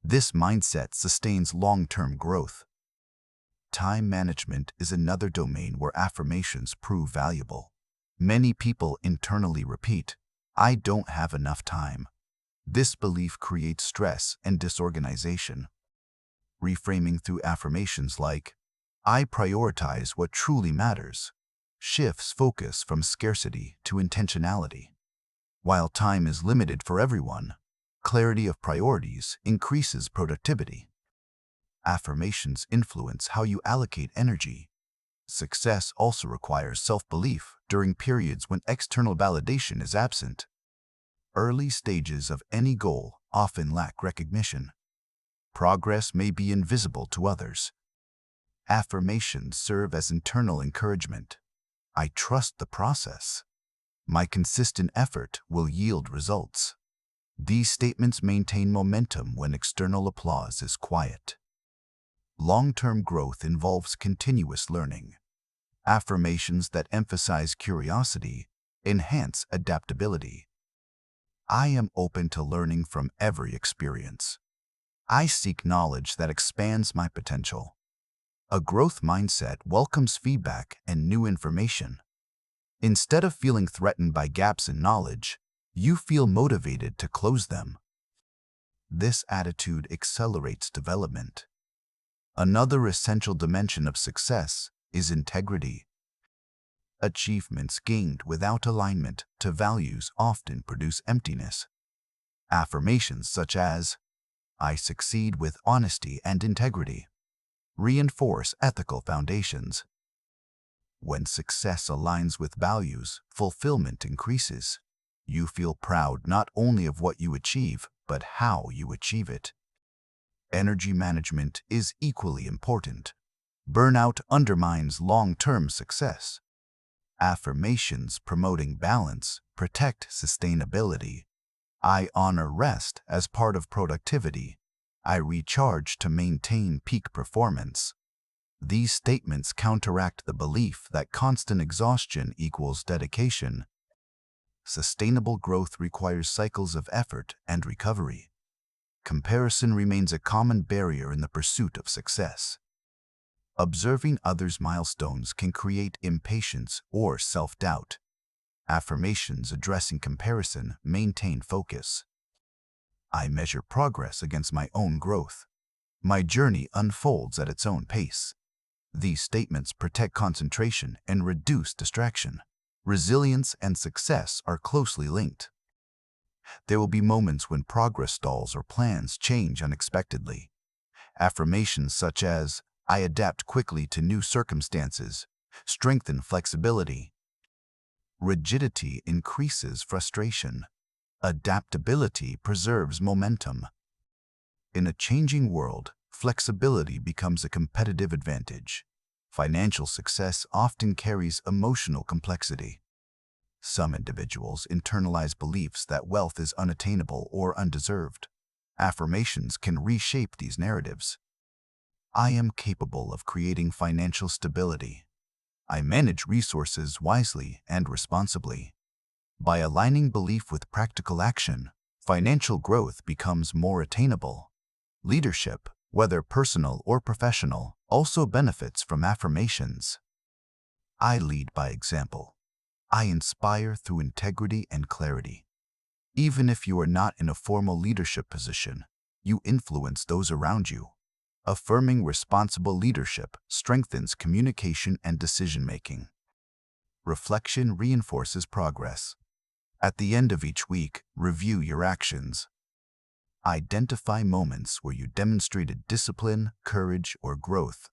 This mindset sustains long-term growth. Time management is another domain where affirmations prove valuable. Many people internally repeat, "I don't have enough time." This belief creates stress and disorganization. Reframing through affirmations like, "I prioritize what truly matters," shifts focus from scarcity to intentionality. While time is limited for everyone, clarity of priorities increases productivity. Affirmations influence how you allocate energy. Success also requires self-belief during periods when external validation is absent. Early stages of any goal often lack recognition. Progress may be invisible to others. Affirmations serve as internal encouragement. I trust the process. My consistent effort will yield results. These statements maintain momentum when external applause is quiet. Long-term growth involves continuous learning. Affirmations that emphasize curiosity enhance adaptability. I am open to learning from every experience. I seek knowledge that expands my potential. A growth mindset welcomes feedback and new information. Instead of feeling threatened by gaps in knowledge, you feel motivated to close them. This attitude accelerates development. Another essential dimension of success is integrity. Achievements gained without alignment to values often produce emptiness. Affirmations such as, "I succeed with honesty and integrity," reinforce ethical foundations. When success aligns with values, fulfillment increases. You feel proud not only of what you achieve, but how you achieve it. Energy management is equally important. Burnout undermines long-term success. Affirmations promoting balance protect sustainability. I honor rest as part of productivity. I recharge to maintain peak performance. These statements counteract the belief that constant exhaustion equals dedication. Sustainable growth requires cycles of effort and recovery. Comparison remains a common barrier in the pursuit of success. Observing others' milestones can create impatience or self-doubt. Affirmations addressing comparison maintain focus. I measure progress against my own growth. My journey unfolds at its own pace. These statements protect concentration and reduce distraction. Resilience and success are closely linked. There will be moments when progress stalls or plans change unexpectedly. Affirmations such as, "I adapt quickly to new circumstances," strengthen flexibility. Rigidity increases frustration. Adaptability preserves momentum. In a changing world, flexibility becomes a competitive advantage. Financial success often carries emotional complexity. Some individuals internalize beliefs that wealth is unattainable or undeserved. Affirmations can reshape these narratives. I am capable of creating financial stability. I manage resources wisely and responsibly. By aligning belief with practical action, financial growth becomes more attainable. Leadership, whether personal or professional, also benefits from affirmations. I lead by example. I inspire through integrity and clarity. Even if you are not in a formal leadership position, you influence those around you. Affirming responsible leadership strengthens communication and decision-making. Reflection reinforces progress. At the end of each week, review your actions. Identify moments where you demonstrated discipline, courage, or growth.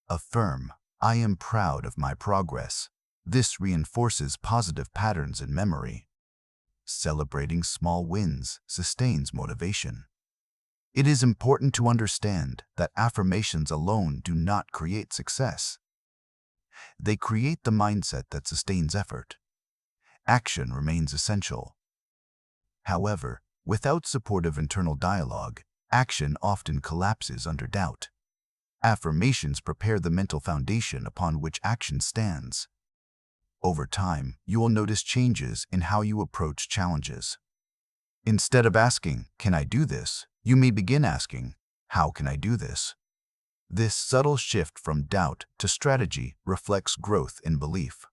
Affirm, I am proud of my progress. This reinforces positive patterns in memory. Celebrating small wins sustains motivation. It is important to understand that affirmations alone do not create success. They create the mindset that sustains effort. Action remains essential. However, without supportive internal dialogue, action often collapses under doubt. Affirmations prepare the mental foundation upon which action stands. Over time, you will notice changes in how you approach challenges. Instead of asking, "Can I do this?" you may begin asking, "How can I do this?" This subtle shift from doubt to strategy reflects growth in belief.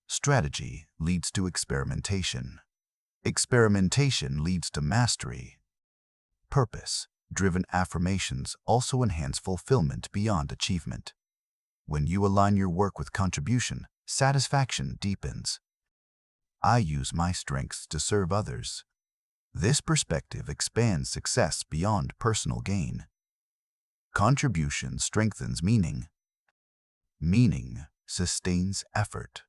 Strategy leads to experimentation. Experimentation leads to mastery. Purpose-driven affirmations also enhance fulfillment beyond achievement. When you align your work with contribution, satisfaction deepens. I use my strengths to serve others. This perspective expands success beyond personal gain. Contribution strengthens meaning. Meaning sustains effort.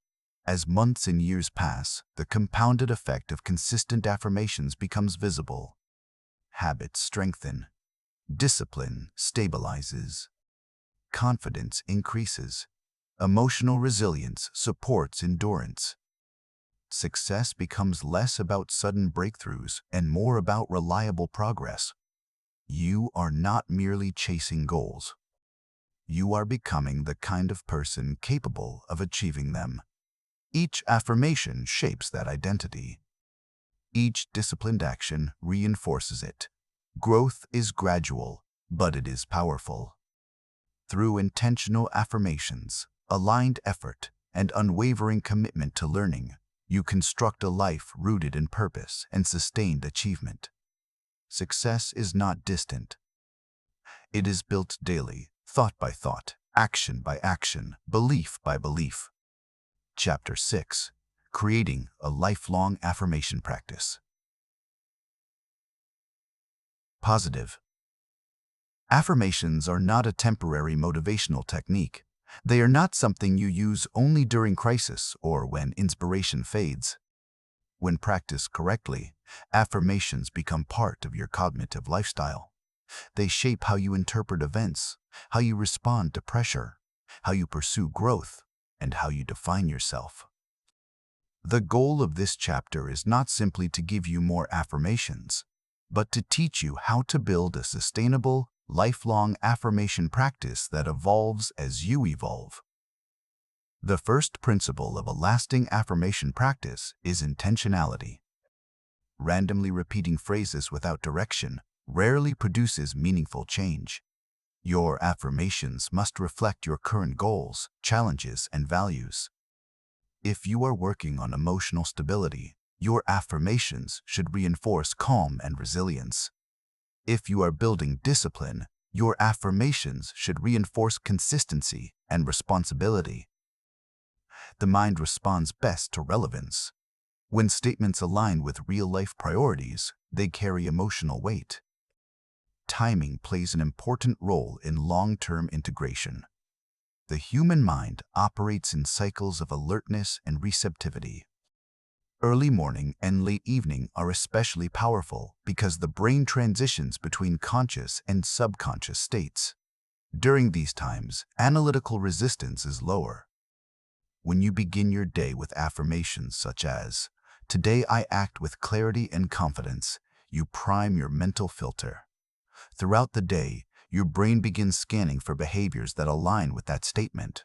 As months and years pass, the compounded effect of consistent affirmations becomes visible. Habits strengthen. Discipline stabilizes. Confidence increases. Emotional resilience supports endurance. Success becomes less about sudden breakthroughs and more about reliable progress. You are not merely chasing goals. You are becoming the kind of person capable of achieving them. Each affirmation shapes that identity. Each disciplined action reinforces it. Growth is gradual, but it is powerful. Through intentional affirmations, aligned effort, and unwavering commitment to learning, you construct a life rooted in purpose and sustained achievement. Success is not distant. It is built daily, thought by thought, action by action, belief by belief. Chapter 6. Creating a lifelong affirmation practice. Positive. Affirmations are not a temporary motivational technique. They are not something you use only during crisis or when inspiration fades. When practiced correctly, affirmations become part of your cognitive lifestyle. They shape how you interpret events, how you respond to pressure, how you pursue growth, and how you define yourself. The goal of this chapter is not simply to give you more affirmations, but to teach you how to build a sustainable, lifelong affirmation practice that evolves as you evolve. The first principle of a lasting affirmation practice is intentionality. Randomly repeating phrases without direction rarely produces meaningful change. Your affirmations must reflect your current goals, challenges, and values. If you are working on emotional stability, your affirmations should reinforce calm and resilience. If you are building discipline, your affirmations should reinforce consistency and responsibility. The mind responds best to relevance. When statements align with real-life priorities, they carry emotional weight. Timing plays an important role in long-term integration. The human mind operates in cycles of alertness and receptivity. Early morning and late evening are especially powerful because the brain transitions between conscious and subconscious states. During these times, analytical resistance is lower. When you begin your day with affirmations such as, "Today I act with clarity and confidence," you prime your mental filter. Throughout the day, your brain begins scanning for behaviors that align with that statement.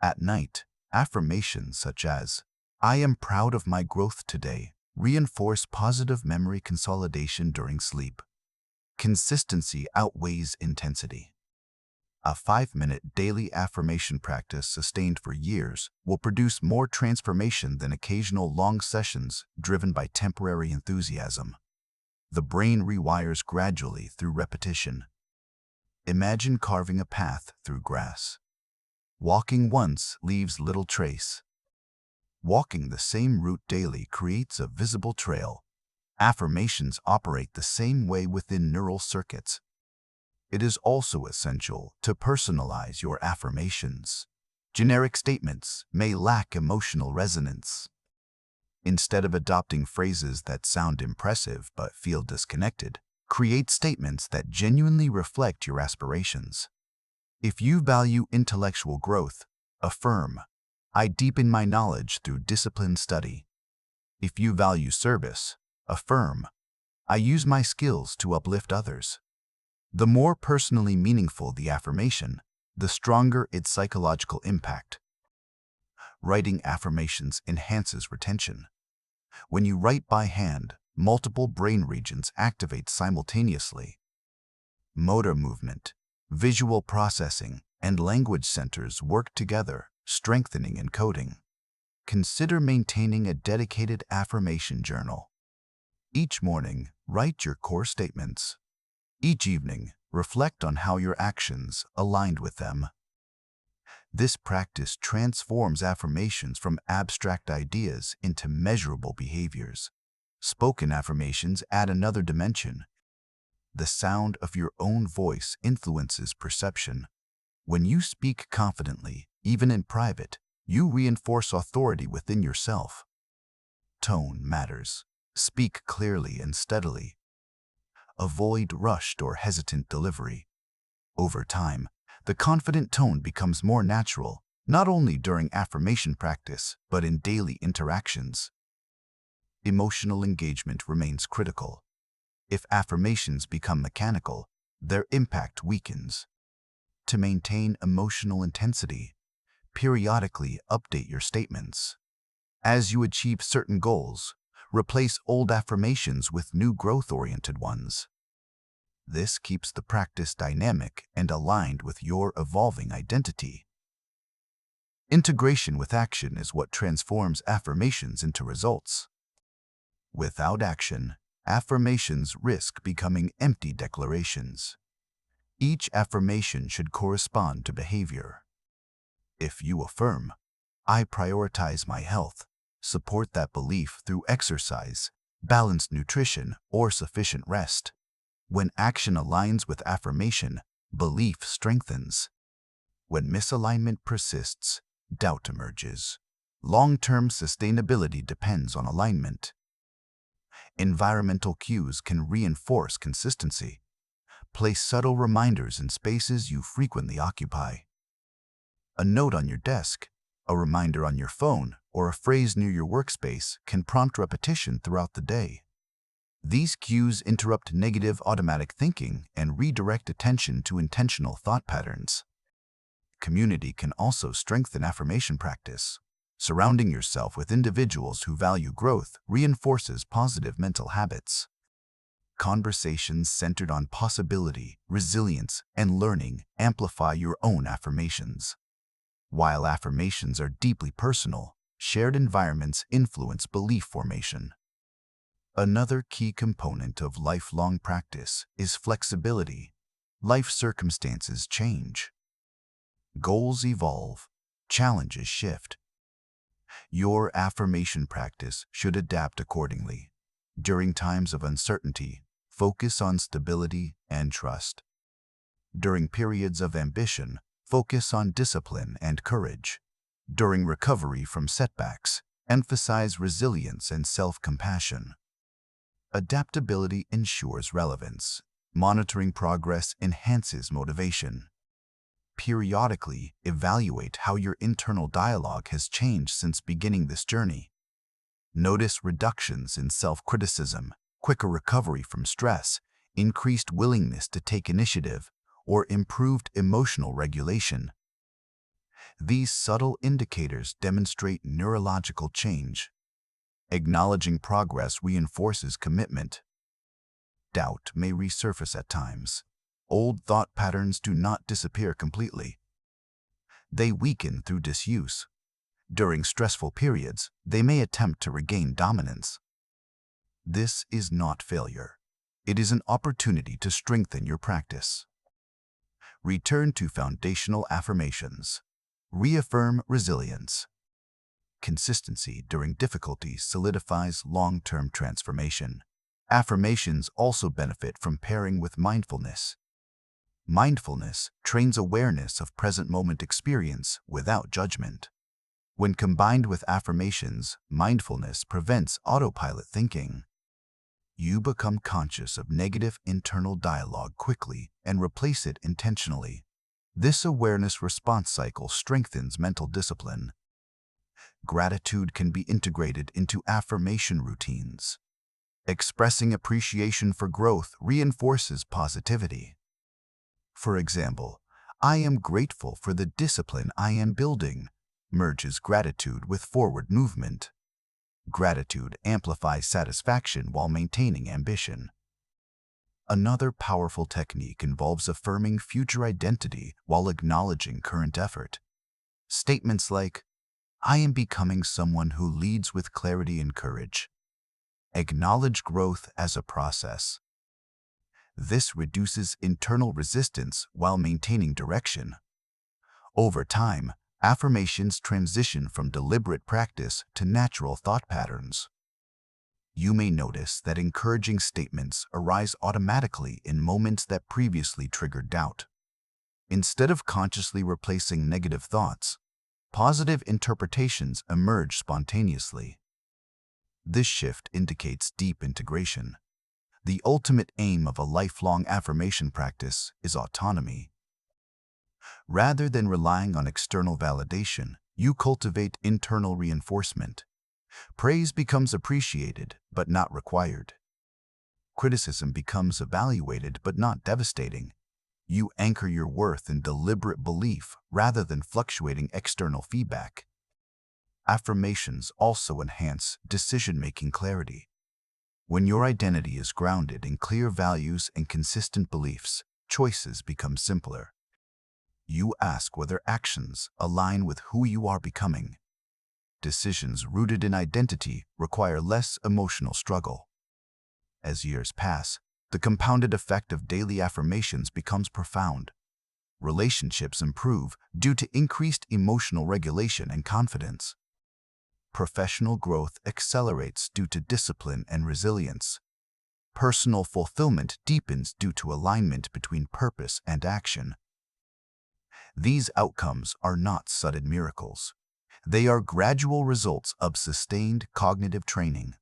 At night, affirmations such as, "I am proud of my growth today," reinforce positive memory consolidation during sleep. Consistency outweighs intensity. A 5-minute daily affirmation practice sustained for years will produce more transformation than occasional long sessions driven by temporary enthusiasm. The brain rewires gradually through repetition. Imagine carving a path through grass. Walking once leaves little trace. Walking the same route daily creates a visible trail. Affirmations operate the same way within neural circuits. It is also essential to personalize your affirmations. Generic statements may lack emotional resonance. Instead of adopting phrases that sound impressive but feel disconnected, create statements that genuinely reflect your aspirations. If you value intellectual growth, affirm, "I deepen my knowledge through disciplined study." If you value service, affirm, "I use my skills to uplift others." The more personally meaningful the affirmation, the stronger its psychological impact. Writing affirmations enhances retention. When you write by hand, multiple brain regions activate simultaneously. Motor movement, visual processing, and language centers work together, strengthening encoding. Consider maintaining a dedicated affirmation journal. Each morning, write your core statements. Each evening, reflect on how your actions aligned with them. This practice transforms affirmations from abstract ideas into measurable behaviors. Spoken affirmations add another dimension. The sound of your own voice influences perception. When you speak confidently, even in private, you reinforce authority within yourself. Tone matters. Speak clearly and steadily. Avoid rushed or hesitant delivery. Over time, the confident tone becomes more natural, not only during affirmation practice, but in daily interactions. Emotional engagement remains critical. If affirmations become mechanical, their impact weakens. To maintain emotional intensity, periodically update your statements. As you achieve certain goals, replace old affirmations with new growth-oriented ones. This keeps the practice dynamic and aligned with your evolving identity. Integration with action is what transforms affirmations into results. Without action, affirmations risk becoming empty declarations. Each affirmation should correspond to behavior. If you affirm, "I prioritize my health," support that belief through exercise, balanced nutrition, or sufficient rest. When action aligns with affirmation, belief strengthens. When misalignment persists, doubt emerges. Long-term sustainability depends on alignment. Environmental cues can reinforce consistency. Place subtle reminders in spaces you frequently occupy. A note on your desk, a reminder on your phone, or a phrase near your workspace can prompt repetition throughout the day. These cues interrupt negative automatic thinking and redirect attention to intentional thought patterns. Community can also strengthen affirmation practice. Surrounding yourself with individuals who value growth reinforces positive mental habits. Conversations centered on possibility, resilience, and learning amplify your own affirmations. While affirmations are deeply personal, shared environments influence belief formation. Another key component of lifelong practice is flexibility. Life circumstances change. Goals evolve. Challenges shift. Your affirmation practice should adapt accordingly. During times of uncertainty, focus on stability and trust. During periods of ambition, focus on discipline and courage. During recovery from setbacks, emphasize resilience and self-compassion. Adaptability ensures relevance. Monitoring progress enhances motivation. Periodically evaluate how your internal dialogue has changed since beginning this journey. Notice reductions in self-criticism, quicker recovery from stress, increased willingness to take initiative, or improved emotional regulation. These subtle indicators demonstrate neurological change. Acknowledging progress reinforces commitment. Doubt may resurface at times. Old thought patterns do not disappear completely. They weaken through disuse. During stressful periods, they may attempt to regain dominance. This is not failure. It is an opportunity to strengthen your practice. Return to foundational affirmations. Reaffirm resilience. Consistency during difficulties solidifies long-term transformation. Affirmations also benefit from pairing with mindfulness. Mindfulness trains awareness of present moment experience without judgment. When combined with affirmations, mindfulness prevents autopilot thinking. You become conscious of negative internal dialogue quickly and replace it intentionally. This awareness response cycle strengthens mental discipline. Gratitude can be integrated into affirmation routines. Expressing appreciation for growth reinforces positivity. For example, "I am grateful for the discipline I am building," merges gratitude with forward movement. Gratitude amplifies satisfaction while maintaining ambition. Another powerful technique involves affirming future identity while acknowledging current effort. Statements like, "I am becoming someone who leads with clarity and courage," acknowledge growth as a process. This reduces internal resistance while maintaining direction. Over time, affirmations transition from deliberate practice to natural thought patterns. You may notice that encouraging statements arise automatically in moments that previously triggered doubt. Instead of consciously replacing negative thoughts, positive interpretations emerge spontaneously. This shift indicates deep integration. The ultimate aim of a lifelong affirmation practice is autonomy. Rather than relying on external validation, you cultivate internal reinforcement. Praise becomes appreciated but not required. Criticism becomes evaluated but not devastating. You anchor your worth in deliberate belief rather than fluctuating external feedback. Affirmations also enhance decision-making clarity. When your identity is grounded in clear values and consistent beliefs, choices become simpler. You ask whether actions align with who you are becoming. Decisions rooted in identity require less emotional struggle. As years pass, the compounded effect of daily affirmations becomes profound. Relationships improve due to increased emotional regulation and confidence. Professional growth accelerates due to discipline and resilience. Personal fulfillment deepens due to alignment between purpose and action. These outcomes are not sudden miracles. They are gradual results of sustained cognitive training.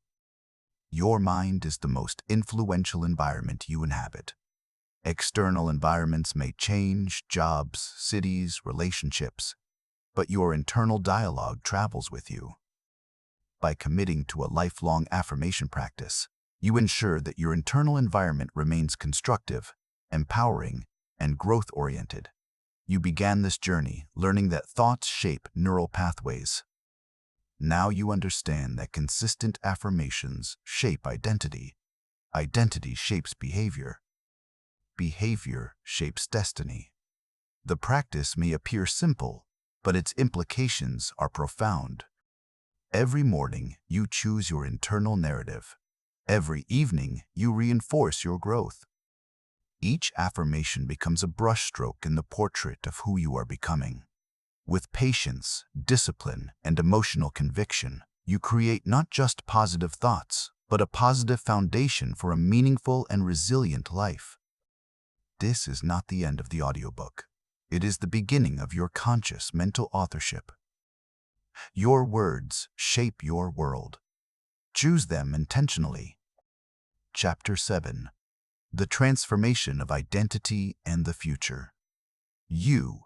Your mind is the most influential environment you inhabit. External environments may change, jobs, cities, relationships, but your internal dialogue travels with you. By committing to a lifelong affirmation practice, you ensure that your internal environment remains constructive, empowering, and growth-oriented. You began this journey learning that thoughts shape neural pathways. Now you understand that consistent affirmations shape identity. Identity shapes behavior. Behavior shapes destiny. The practice may appear simple, but its implications are profound. Every morning, you choose your internal narrative. Every evening, you reinforce your growth. Each affirmation becomes a brushstroke in the portrait of who you are becoming. With patience, discipline, and emotional conviction, you create not just positive thoughts, but a positive foundation for a meaningful and resilient life. This is not the end of the audiobook. It is the beginning of your conscious mental authorship. Your words shape your world. Choose them intentionally. Chapter 7. The Transformation of Identity and the Future. You.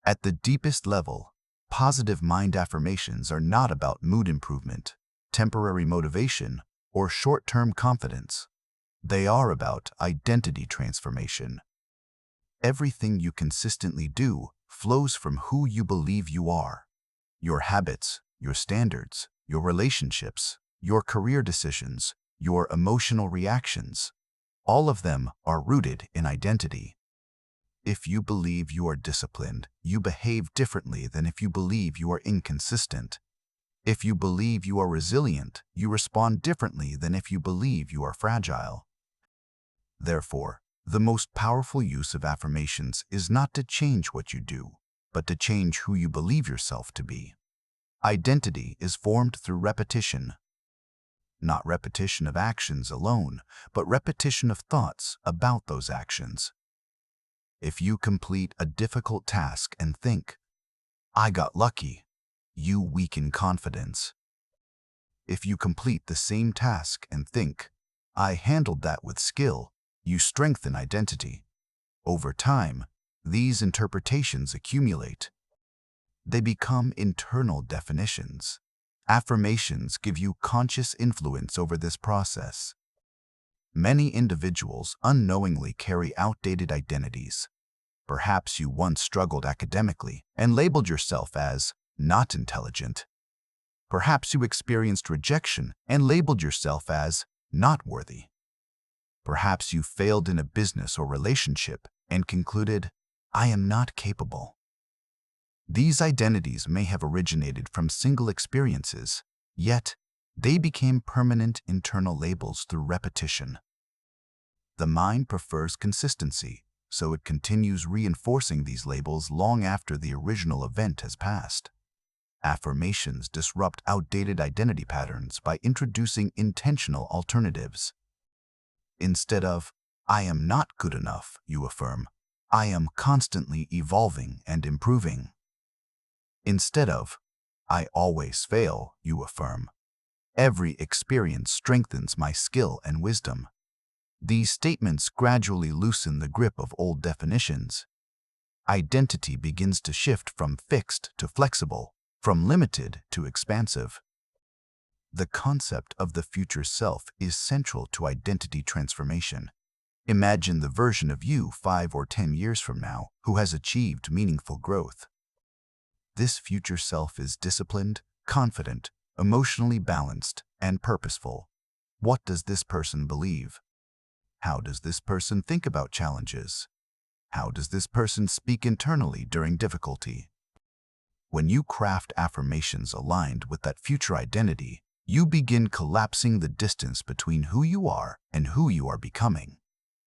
At the deepest level, positive mind affirmations are not about mood improvement, temporary motivation, or short-term confidence. They are about identity transformation. Everything you consistently do flows from who you believe you are. Your habits, your standards, your relationships, your career decisions, your emotional reactions, all of them are rooted in identity. If you believe you are disciplined, you behave differently than if you believe you are inconsistent. If you believe you are resilient, you respond differently than if you believe you are fragile. Therefore, the most powerful use of affirmations is not to change what you do, but to change who you believe yourself to be. Identity is formed through repetition. not repetition of actions alone, but repetition of thoughts about those actions. If you complete a difficult task and think, "I got lucky," you weaken confidence. If you complete the same task and think, "I handled that with skill," you strengthen identity. Over time, these interpretations accumulate. They become internal definitions. Affirmations give you conscious influence over this process. Many individuals unknowingly carry outdated identities. Perhaps you once struggled academically and labeled yourself as not intelligent. Perhaps you experienced rejection and labeled yourself as not worthy. Perhaps you failed in a business or relationship and concluded, "I am not capable." These identities may have originated from single experiences, yet they became permanent internal labels through repetition. The mind prefers consistency, so it continues reinforcing these labels long after the original event has passed. Affirmations disrupt outdated identity patterns by introducing intentional alternatives. Instead of, "I am not good enough," you affirm, "I am constantly evolving and improving." Instead of, "I always fail," you affirm, "Every experience strengthens my skill and wisdom." These statements gradually loosen the grip of old definitions. Identity begins to shift from fixed to flexible, from limited to expansive. The concept of the future self is central to identity transformation. Imagine the version of you 5 or 10 years from now who has achieved meaningful growth. This future self is disciplined, confident, emotionally balanced, and purposeful. What does this person believe? How does this person think about challenges? How does this person speak internally during difficulty? When you craft affirmations aligned with that future identity, you begin collapsing the distance between who you are and who you are becoming.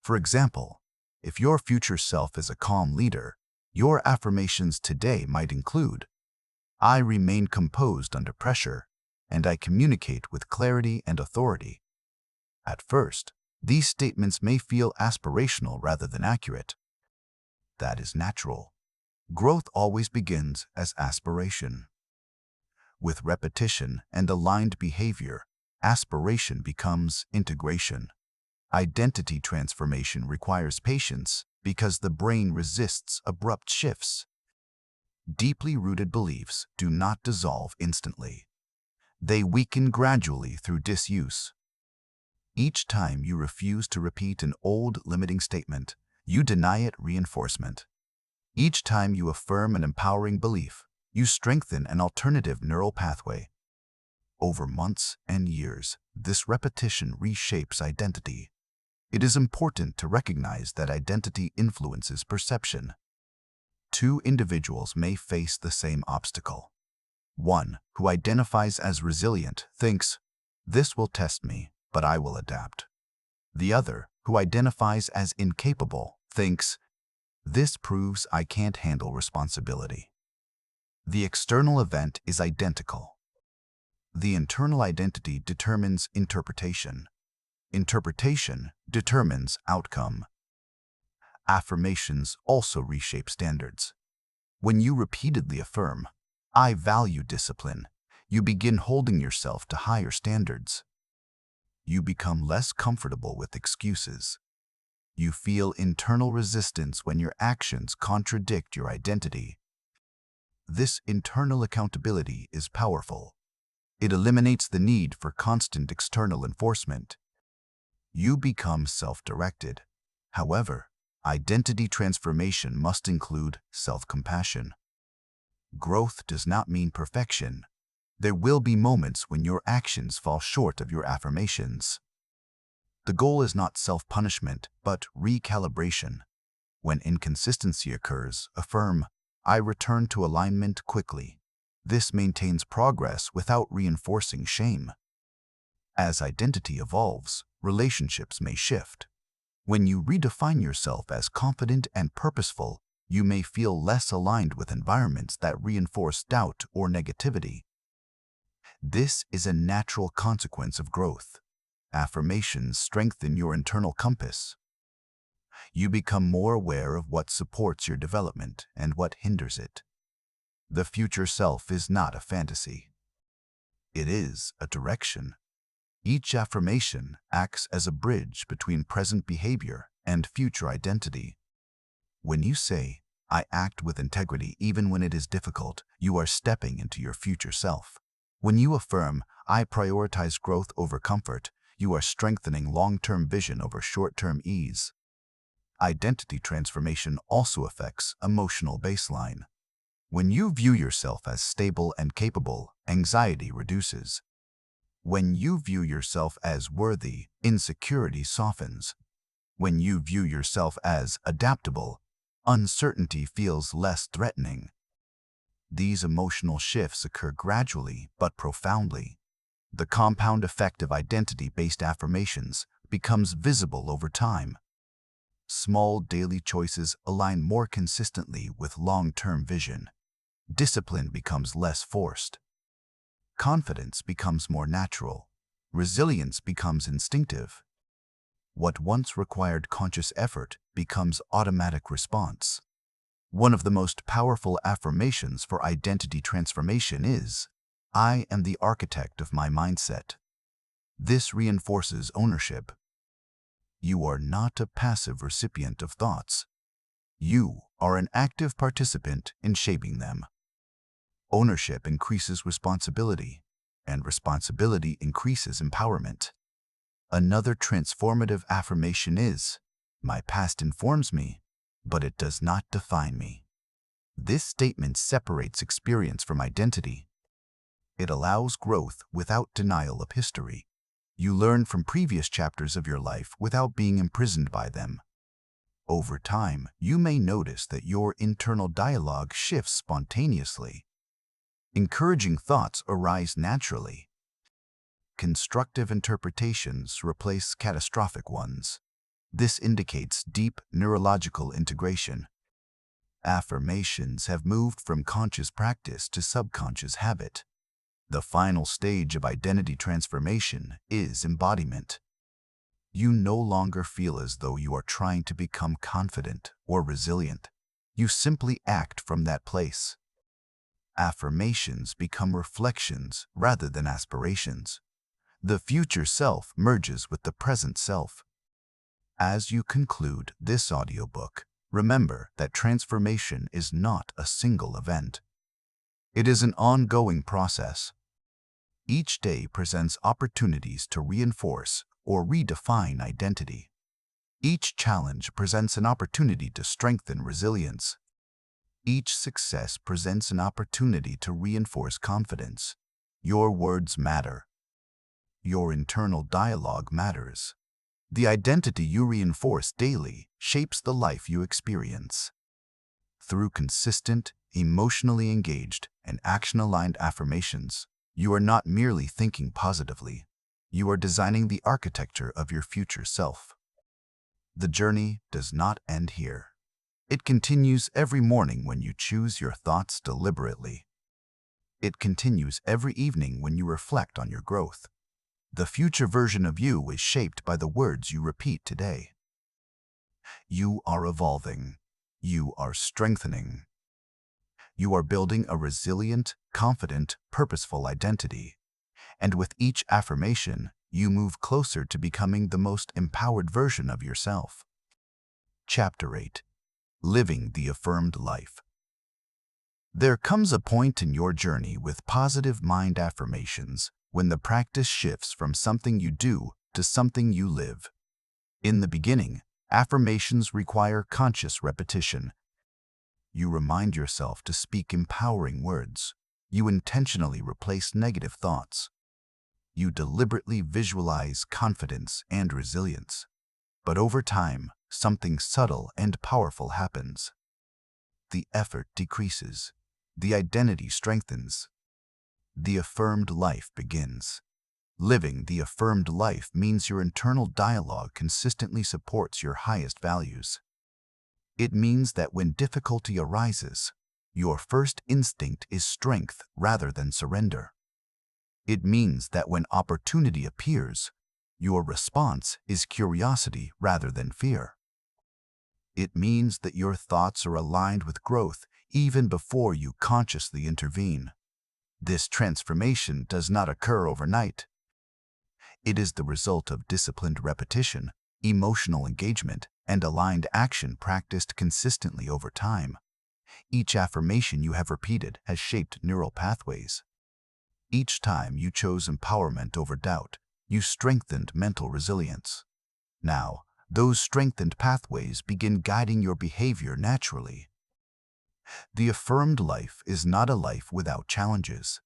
For example, if your future self is a calm leader, your affirmations today might include, "I remain composed under pressure, and I communicate with clarity and authority." At first, these statements may feel aspirational rather than accurate. That is natural. Growth always begins as aspiration. With repetition and aligned behavior, aspiration becomes integration. Identity transformation requires patience because the brain resists abrupt shifts. Deeply rooted beliefs do not dissolve instantly. They weaken gradually through disuse. Each time you refuse to repeat an old limiting statement, you deny it reinforcement. Each time you affirm an empowering belief, you strengthen an alternative neural pathway. Over months and years, this repetition reshapes identity. It is important to recognize that identity influences perception. Two individuals may face the same obstacle. One, who identifies as resilient, thinks, "This will test me, but I will adapt." The other, who identifies as incapable, thinks, "This proves I can't handle responsibility." The external event is identical. The internal identity determines interpretation. Interpretation determines outcome. Affirmations also reshape standards. When you repeatedly affirm, "I value discipline," you begin holding yourself to higher standards. You become less comfortable with excuses. You feel internal resistance when your actions contradict your identity. This internal accountability is powerful. It eliminates the need for constant external enforcement. You become self-directed. However, identity transformation must include self-compassion. Growth does not mean perfection. There will be moments when your actions fall short of your affirmations. The goal is not self-punishment, but recalibration. When inconsistency occurs, affirm, "I return to alignment quickly." This maintains progress without reinforcing shame. As identity evolves, relationships may shift. When you redefine yourself as confident and purposeful, you may feel less aligned with environments that reinforce doubt or negativity. This is a natural consequence of growth. Affirmations strengthen your internal compass. You become more aware of what supports your development and what hinders it. The future self is not a fantasy. It is a direction. Each affirmation acts as a bridge between present behavior and future identity. When you say, "I act with integrity even when it is difficult," you are stepping into your future self. When you affirm, "I prioritize growth over comfort," you are strengthening long-term vision over short-term ease. Identity transformation also affects emotional baseline. When you view yourself as stable and capable, anxiety reduces. When you view yourself as worthy, insecurity softens. When you view yourself as adaptable, uncertainty feels less threatening. These emotional shifts occur gradually but profoundly. The compound effect of identity-based affirmations becomes visible over time. Small daily choices align more consistently with long-term vision. Discipline becomes less forced. Confidence becomes more natural. Resilience becomes instinctive. What once required conscious effort becomes automatic response. One of the most powerful affirmations for identity transformation is, "I am the architect of my mindset." This reinforces ownership. You are not a passive recipient of thoughts. You are an active participant in shaping them. Ownership increases responsibility, and responsibility increases empowerment. Another transformative affirmation is, "My past informs me, but it does not define me." This statement separates experience from identity. It allows growth without denial of history. You learn from previous chapters of your life without being imprisoned by them. Over time, you may notice that your internal dialogue shifts spontaneously. Encouraging thoughts arise naturally. Constructive interpretations replace catastrophic ones. This indicates deep neurological integration. Affirmations have moved from conscious practice to subconscious habit. The final stage of identity transformation is embodiment. You no longer feel as though you are trying to become confident or resilient. You simply act from that place. Affirmations become reflections rather than aspirations. The future self merges with the present self. As you conclude this audiobook, remember that transformation is not a single event. It is an ongoing process. Each day presents opportunities to reinforce or redefine identity. Each challenge presents an opportunity to strengthen resilience. Each success presents an opportunity to reinforce confidence. Your words matter. Your internal dialogue matters. The identity you reinforce daily shapes the life you experience. Through consistent, emotionally engaged, and action-aligned affirmations, you are not merely thinking positively. You are designing the architecture of your future self. The journey does not end here. It continues every morning when you choose your thoughts deliberately. It continues every evening when you reflect on your growth. The future version of you is shaped by the words you repeat today. You are evolving. You are strengthening. You are building a resilient, confident, purposeful identity. And with each affirmation, you move closer to becoming the most empowered version of yourself. Chapter 8. Living the Affirmed Life. There comes a point in your journey with positive mind affirmations when the practice shifts from something you do to something you live. In the beginning, affirmations require conscious repetition. You remind yourself to speak empowering words. You intentionally replace negative thoughts. You deliberately visualize confidence and resilience. But over time, something subtle and powerful happens. The effort decreases. The identity strengthens. The affirmed life begins. Living the affirmed life means your internal dialogue consistently supports your highest values. It means that when difficulty arises, your first instinct is strength rather than surrender. It means that when opportunity appears, your response is curiosity rather than fear. It means that your thoughts are aligned with growth even before you consciously intervene. This transformation does not occur overnight. It is the result of disciplined repetition, emotional engagement, and aligned action practiced consistently over time. Each affirmation you have repeated has shaped neural pathways. Each time you chose empowerment over doubt, you strengthened mental resilience. Now, those strengthened pathways begin guiding your behavior naturally. The affirmed life is not a life without challenges.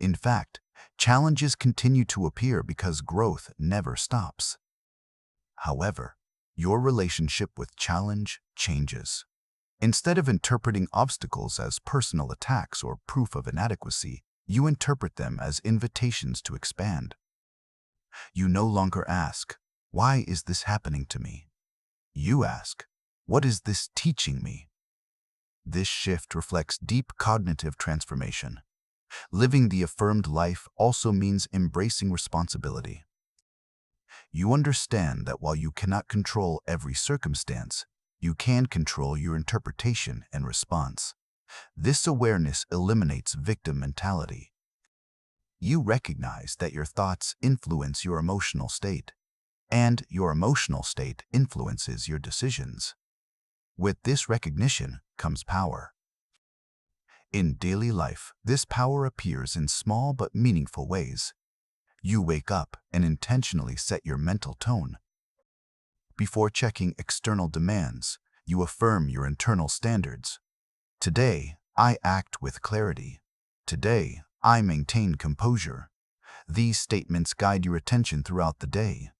In fact, challenges continue to appear because growth never stops. However, your relationship with challenge changes. Instead of interpreting obstacles as personal attacks or proof of inadequacy, you interpret them as invitations to expand. You no longer ask, "Why is this happening to me?" You ask, "What is this teaching me?" This shift reflects deep cognitive transformation. Living the affirmed life also means embracing responsibility. You understand that while you cannot control every circumstance, you can control your interpretation and response. This awareness eliminates victim mentality. You recognize that your thoughts influence your emotional state, and your emotional state influences your decisions. With this recognition comes power. In daily life, this power appears in small but meaningful ways. You wake up and intentionally set your mental tone. Before checking external demands, you affirm your internal standards. Today, I act with clarity. Today, I maintain composure. These statements guide your attention throughout the day.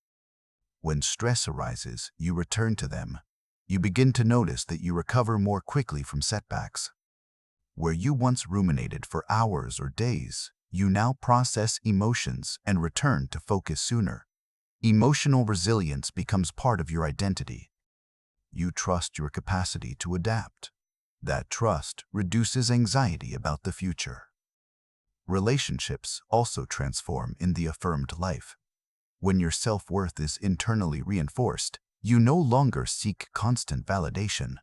When stress arises, you return to them. You begin to notice that you recover more quickly from setbacks. Where you once ruminated for hours or days, you now process emotions and return to focus sooner. Emotional resilience becomes part of your identity. You trust your capacity to adapt. That trust reduces anxiety about the future. Relationships also transform in the affirmed life. When your self-worth is internally reinforced, you no longer seek constant validation.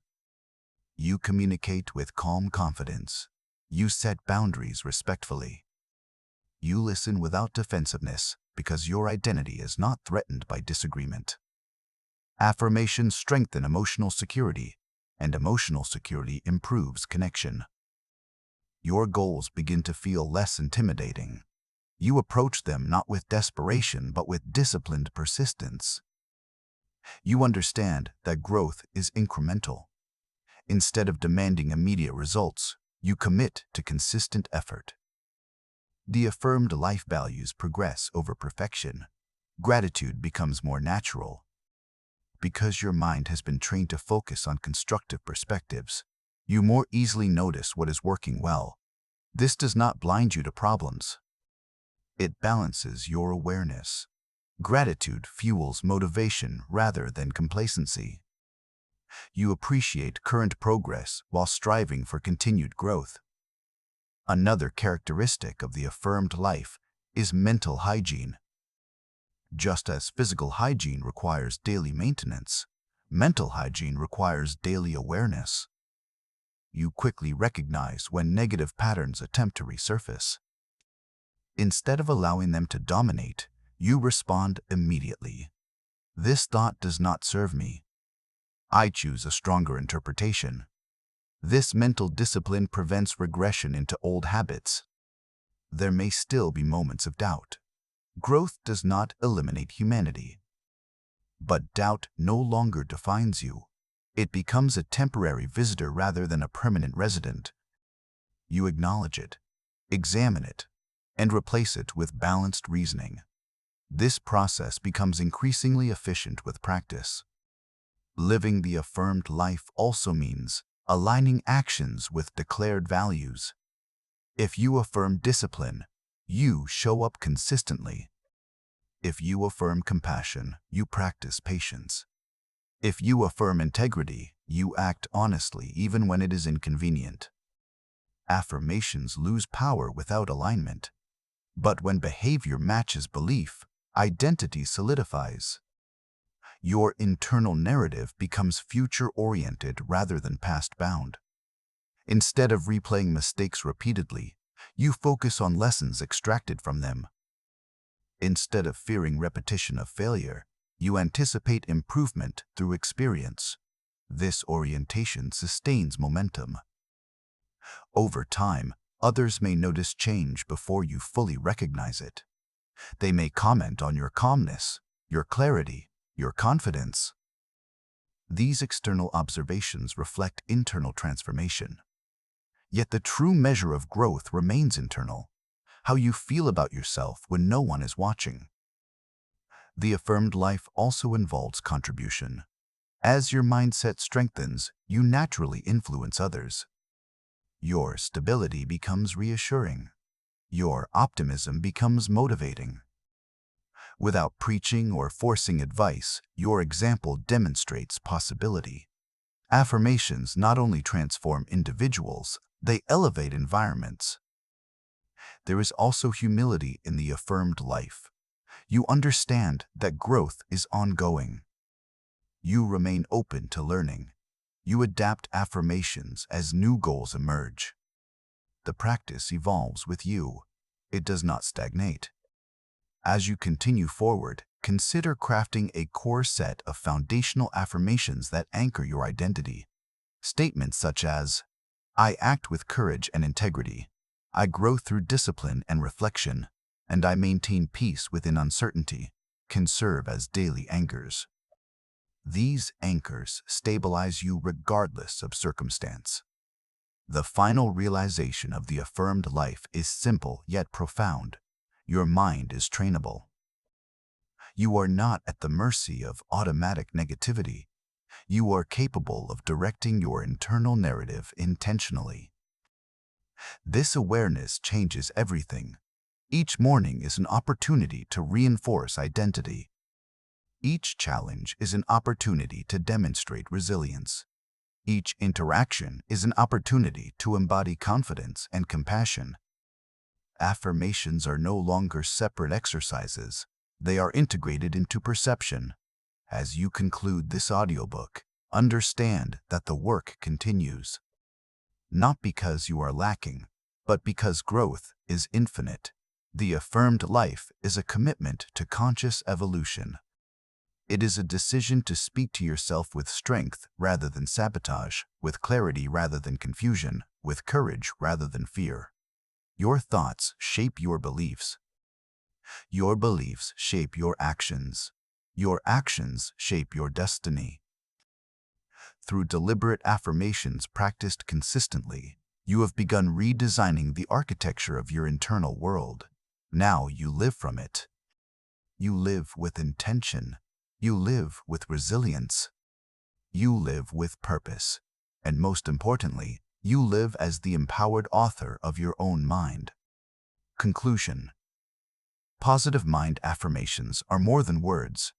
You communicate with calm confidence. You set boundaries respectfully. You listen without defensiveness because your identity is not threatened by disagreement. Affirmations strengthen emotional security, and emotional security improves connection. Your goals begin to feel less intimidating. You approach them not with desperation but with disciplined persistence. You understand that growth is incremental. Instead of demanding immediate results, you commit to consistent effort. The affirmed life values progress over perfection. Gratitude becomes more natural. Because your mind has been trained to focus on constructive perspectives, you more easily notice what is working well. This does not blind you to problems. It balances your awareness. Gratitude fuels motivation rather than complacency. You appreciate current progress while striving for continued growth. Another characteristic of the affirmed life is mental hygiene. Just as physical hygiene requires daily maintenance, mental hygiene requires daily awareness. You quickly recognize when negative patterns attempt to resurface. Instead of allowing them to dominate, you respond immediately. This thought does not serve me. I choose a stronger interpretation. This mental discipline prevents regression into old habits. There may still be moments of doubt. Growth does not eliminate humanity. But doubt no longer defines you. It becomes a temporary visitor rather than a permanent resident. You acknowledge it, examine it, and replace it with balanced reasoning. This process becomes increasingly efficient with practice. Living the affirmed life also means aligning actions with declared values. If you affirm discipline, you show up consistently. If you affirm compassion, you practice patience. If you affirm integrity, you act honestly even when it is inconvenient. Affirmations lose power without alignment. But when behavior matches belief, identity solidifies. Your internal narrative becomes future-oriented rather than past-bound. Instead of replaying mistakes repeatedly, you focus on lessons extracted from them. Instead of fearing repetition of failure, you anticipate improvement through experience. This orientation sustains momentum. Over time, others may notice change before you fully recognize it. They may comment on your calmness, your clarity, your confidence. These external observations reflect internal transformation. Yet the true measure of growth remains internal, how you feel about yourself when no one is watching. The affirmed life also involves contribution. As your mindset strengthens, you naturally influence others. Your stability becomes reassuring. Your optimism becomes motivating. Without preaching or forcing advice, your example demonstrates possibility. Affirmations not only transform individuals, they elevate environments. There is also humility in the affirmed life. You understand that growth is ongoing. You remain open to learning. You adapt affirmations as new goals emerge. The practice evolves with you. It does not stagnate. As you continue forward, consider crafting a core set of foundational affirmations that anchor your identity. Statements such as, "I act with courage and integrity. I grow through discipline and reflection, and I maintain peace within uncertainty," can serve as daily anchors. These anchors stabilize you regardless of circumstance. The final realization of the affirmed life is simple yet profound. Your mind is trainable. You are not at the mercy of automatic negativity. You are capable of directing your internal narrative intentionally. This awareness changes everything. Each morning is an opportunity to reinforce identity. Each challenge is an opportunity to demonstrate resilience. Each interaction is an opportunity to embody confidence and compassion. Affirmations are no longer separate exercises. They are integrated into perception. As you conclude this audiobook, understand that the work continues. Not because you are lacking, but because growth is infinite. The affirmed life is a commitment to conscious evolution. It is a decision to speak to yourself with strength rather than sabotage, with clarity rather than confusion, with courage rather than fear. Your thoughts shape your beliefs. Your beliefs shape your actions. Your actions shape your destiny. Through deliberate affirmations practiced consistently, you have begun redesigning the architecture of your internal world. Now you live from it. You live with intention. You live with resilience. You live with purpose. And most importantly, you live as the empowered author of your own mind. Conclusion. Positive mind affirmations are more than words.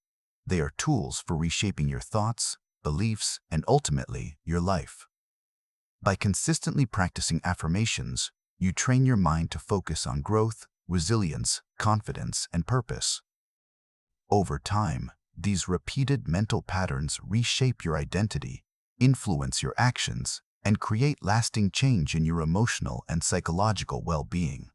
They are tools for reshaping your thoughts, beliefs, and ultimately, your life. By consistently practicing affirmations, you train your mind to focus on growth, resilience, confidence, and purpose. Over time, these repeated mental patterns reshape your identity, influence your actions, and create lasting change in your emotional and psychological well-being.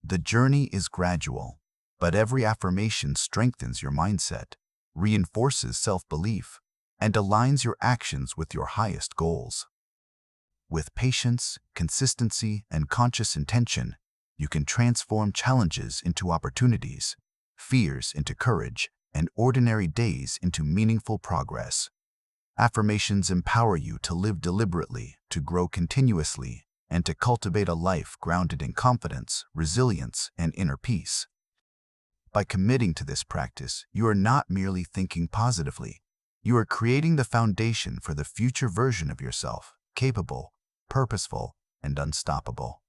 The journey is gradual, but every affirmation strengthens your mindset, reinforces self-belief, and aligns your actions with your highest goals. With patience, consistency, and conscious intention, you can transform challenges into opportunities, fears into courage, and ordinary days into meaningful progress. Affirmations empower you to live deliberately, to grow continuously, and to cultivate a life grounded in confidence, resilience, and inner peace. By committing to this practice, you are not merely thinking positively. You are creating the foundation for the future version of yourself, capable, purposeful, and unstoppable.